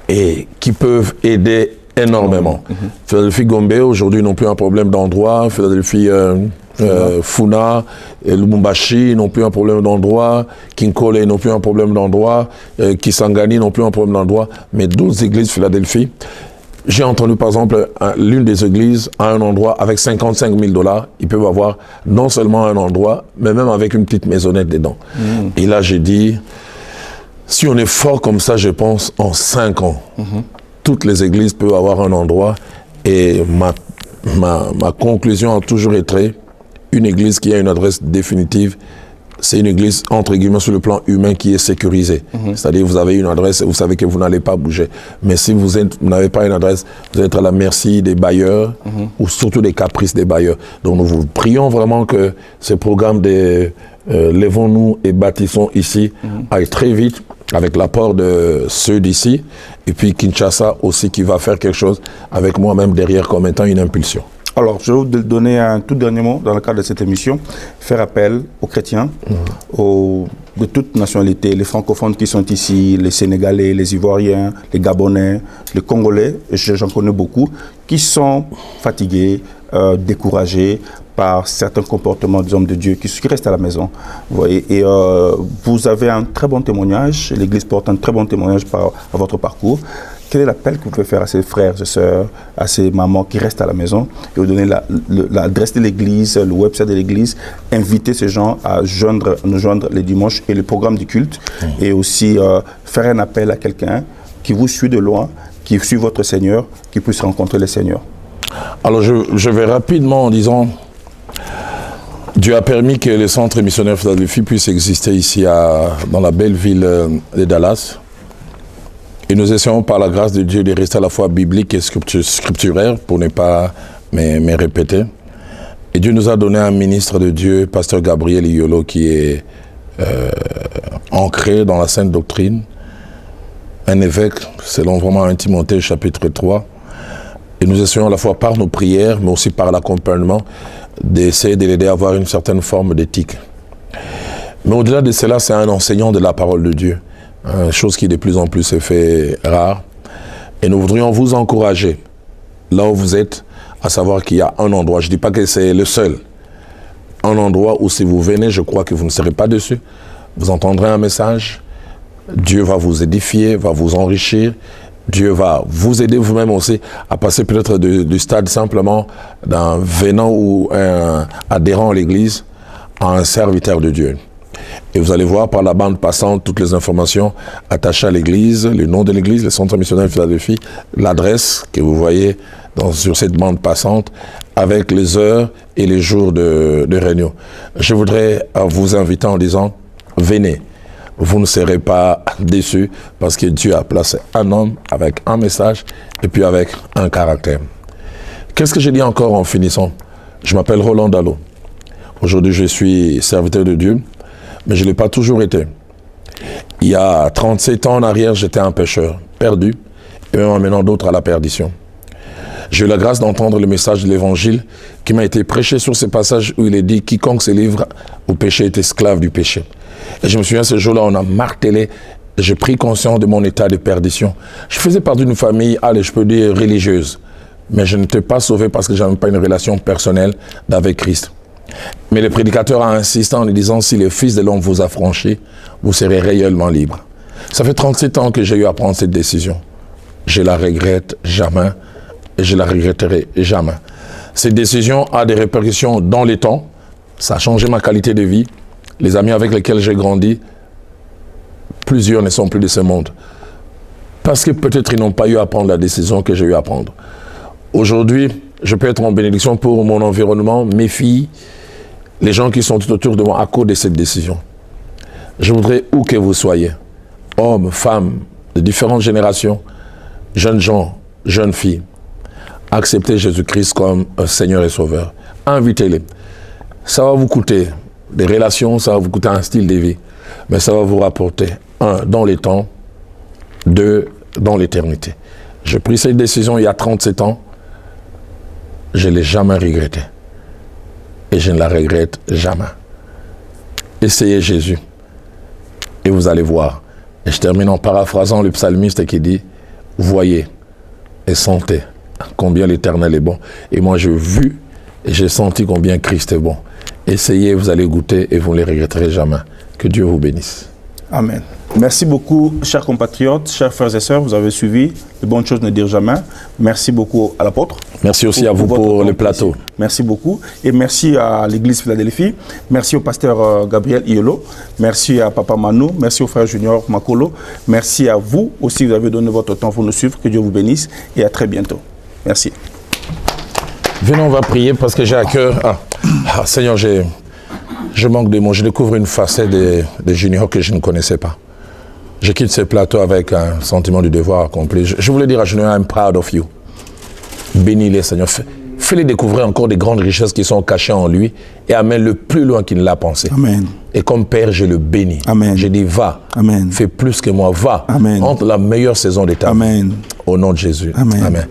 Et qui peuvent aider énormément. Philadelphie Gombe, aujourd'hui, n'ont plus un problème d'endroit. Philadelphie Funa et Lubumbashi n'ont plus un problème d'endroit. Kinkole n'ont plus un problème d'endroit. Kisangani n'ont plus un problème d'endroit. Mais d'autres églises Philadelphie, j'ai entendu par exemple l'une des églises à un endroit avec 55 000 $, ils peuvent avoir non seulement un endroit, mais même avec une petite maisonnette dedans. Et là j'ai dit, si on est fort comme ça, je pense, en 5 ans, toutes les églises peuvent avoir un endroit. Et ma conclusion a toujours été, une église qui a une adresse définitive, c'est une église, entre guillemets, sur le plan humain qui est sécurisée. C'est-à-dire, vous avez une adresse et vous savez que vous n'allez pas bouger. Mais si vous n'avez pas une adresse, vous êtes à la merci des bailleurs ou surtout des caprices des bailleurs. Donc, nous vous prions vraiment que ce programme de Lèvons-nous et bâtissons ici aille très vite avec l'apport de ceux d'ici. Et puis, Kinshasa aussi qui va faire quelque chose avec moi-même derrière comme étant une impulsion. Alors, je vais vous donner un tout dernier mot dans le cadre de cette émission, faire appel aux chrétiens, de toutes nationalités, les francophones qui sont ici, les Sénégalais, les Ivoiriens, les Gabonais, les Congolais, j'en connais beaucoup, qui sont fatigués, découragés par certains comportements des hommes de Dieu qui restent à la maison. Vous voyez, et vous avez un très bon témoignage, l'Église porte un très bon témoignage à votre parcours. Quel est l'appel que vous pouvez faire à ces frères et sœurs, à ces mamans qui restent à la maison, et vous donner l'adresse de l'église, le website de l'église, inviter ces gens à nous joindre les dimanches et le programme du culte, et aussi faire un appel à quelqu'un qui vous suit de loin, qui suit votre Seigneur, qui puisse rencontrer le Seigneur. Alors je vais rapidement en disant, Dieu a permis que le centre missionnaire Philadelphie puisse exister ici dans la belle ville de Dallas. Et nous essayons par la grâce de Dieu de rester à la fois biblique et scripturaire pour ne pas me répéter. Et Dieu nous a donné un ministre de Dieu, pasteur Gabriel Iolo, qui est ancré dans la sainte doctrine, un évêque, selon vraiment 1 Timothée chapitre 3. Et nous essayons à la fois par nos prières, mais aussi par l'accompagnement, d'essayer de l'aider à avoir une certaine forme d'éthique. Mais au-delà de cela, c'est un enseignant de la parole de Dieu, chose qui de plus en plus se fait rare. Et nous voudrions vous encourager, là où vous êtes, à savoir qu'il y a un endroit, je ne dis pas que c'est le seul, un endroit où si vous venez, je crois que vous ne serez pas déçus, vous entendrez un message, Dieu va vous édifier, va vous enrichir, Dieu va vous aider vous-même aussi à passer peut-être du stade simplement d'un venant ou un adhérent à l'Église à un serviteur de Dieu. Et vous allez voir par la bande passante toutes les informations attachées à l'Église, le nom de l'Église, le centre missionnaire de Philadelphie, l'adresse que vous voyez sur cette bande passante, avec les heures et les jours de réunion. Je voudrais vous inviter en disant, venez. Vous ne serez pas déçus parce que Dieu a placé un homme avec un message et puis avec un caractère. Qu'est-ce que j'ai dit encore en finissant? Je m'appelle Roland Dallot. Aujourd'hui, je suis serviteur de Dieu, mais je ne l'ai pas toujours été. Il y a 37 ans en arrière, j'étais un pécheur, perdu, et même amenant d'autres à la perdition. J'ai eu la grâce d'entendre le message de l'Évangile qui m'a été prêché sur ce passage où il est dit « Quiconque se livre au péché est esclave du péché ». Et je me souviens, ce jour-là, on a martelé, j'ai pris conscience de mon état de perdition. Je faisais partie d'une famille, allez, je peux dire religieuse, mais je n'étais pas sauvé parce que je n'avais pas une relation personnelle avec Christ. Mais le prédicateur a insisté en lui disant, si le Fils de l'homme vous a franchi, vous serez réellement libre. Ça fait 37 ans que j'ai eu à prendre cette décision. Je la regrette jamais et je la regretterai jamais. Cette décision a des répercussions dans les temps. Ça a changé ma qualité de vie. Les amis avec lesquels j'ai grandi, plusieurs ne sont plus de ce monde. Parce que peut-être ils n'ont pas eu à prendre la décision que j'ai eu à prendre. Aujourd'hui, je peux être en bénédiction pour mon environnement, mes filles, les gens qui sont tout autour de moi à cause de cette décision. Je voudrais, où que vous soyez, hommes, femmes, de différentes générations, jeunes gens, jeunes filles, acceptez Jésus-Christ comme Seigneur et Sauveur. Invitez-les. Ça va vous coûter des relations, ça va vous coûter un style de vie, mais ça va vous rapporter, 1, dans les temps, 2, dans l'éternité. J'ai pris cette décision il y a 37 ans, je ne l'ai jamais regretté. Et je ne la regrette jamais. Essayez Jésus et vous allez voir. Et je termine en paraphrasant le psalmiste qui dit « Voyez et sentez combien l'Éternel est bon. » Et moi j'ai vu et j'ai senti combien Christ est bon. Essayez, vous allez goûter et vous ne les regretterez jamais. Que Dieu vous bénisse. Amen. Merci beaucoup, chers compatriotes, chers frères et sœurs. Vous avez suivi de bonnes choses ne dire jamais. Merci beaucoup à l'apôtre. Merci aussi à vous pour le plateau. Merci beaucoup. Et merci à l'église Philadelphie. Merci au pasteur Gabriel Iolo. Merci à Papa Manu. Merci au frère Junior Makolo. Merci à vous aussi. Vous avez donné votre temps pour nous suivre. Que Dieu vous bénisse et à très bientôt. Merci. Venez, on va prier parce que j'ai à cœur. Seigneur, je manque de mots. Je découvre une facette des juniors que je ne connaissais pas. Je quitte ce plateau avec un sentiment du devoir accompli. Je voulais dire à Junior, I'm proud of you. Bénis-les, Seigneur. Fais-les découvrir encore des grandes richesses qui sont cachées en lui et amène-le plus loin qu'il ne l'a pensé. Amen. Et comme Père, je le bénis. Amen. Je dis, va. Amen. Fais plus que moi. Va. Amen. Entre la meilleure saison de ta vie. Amen. Au nom de Jésus. Amen. Amen.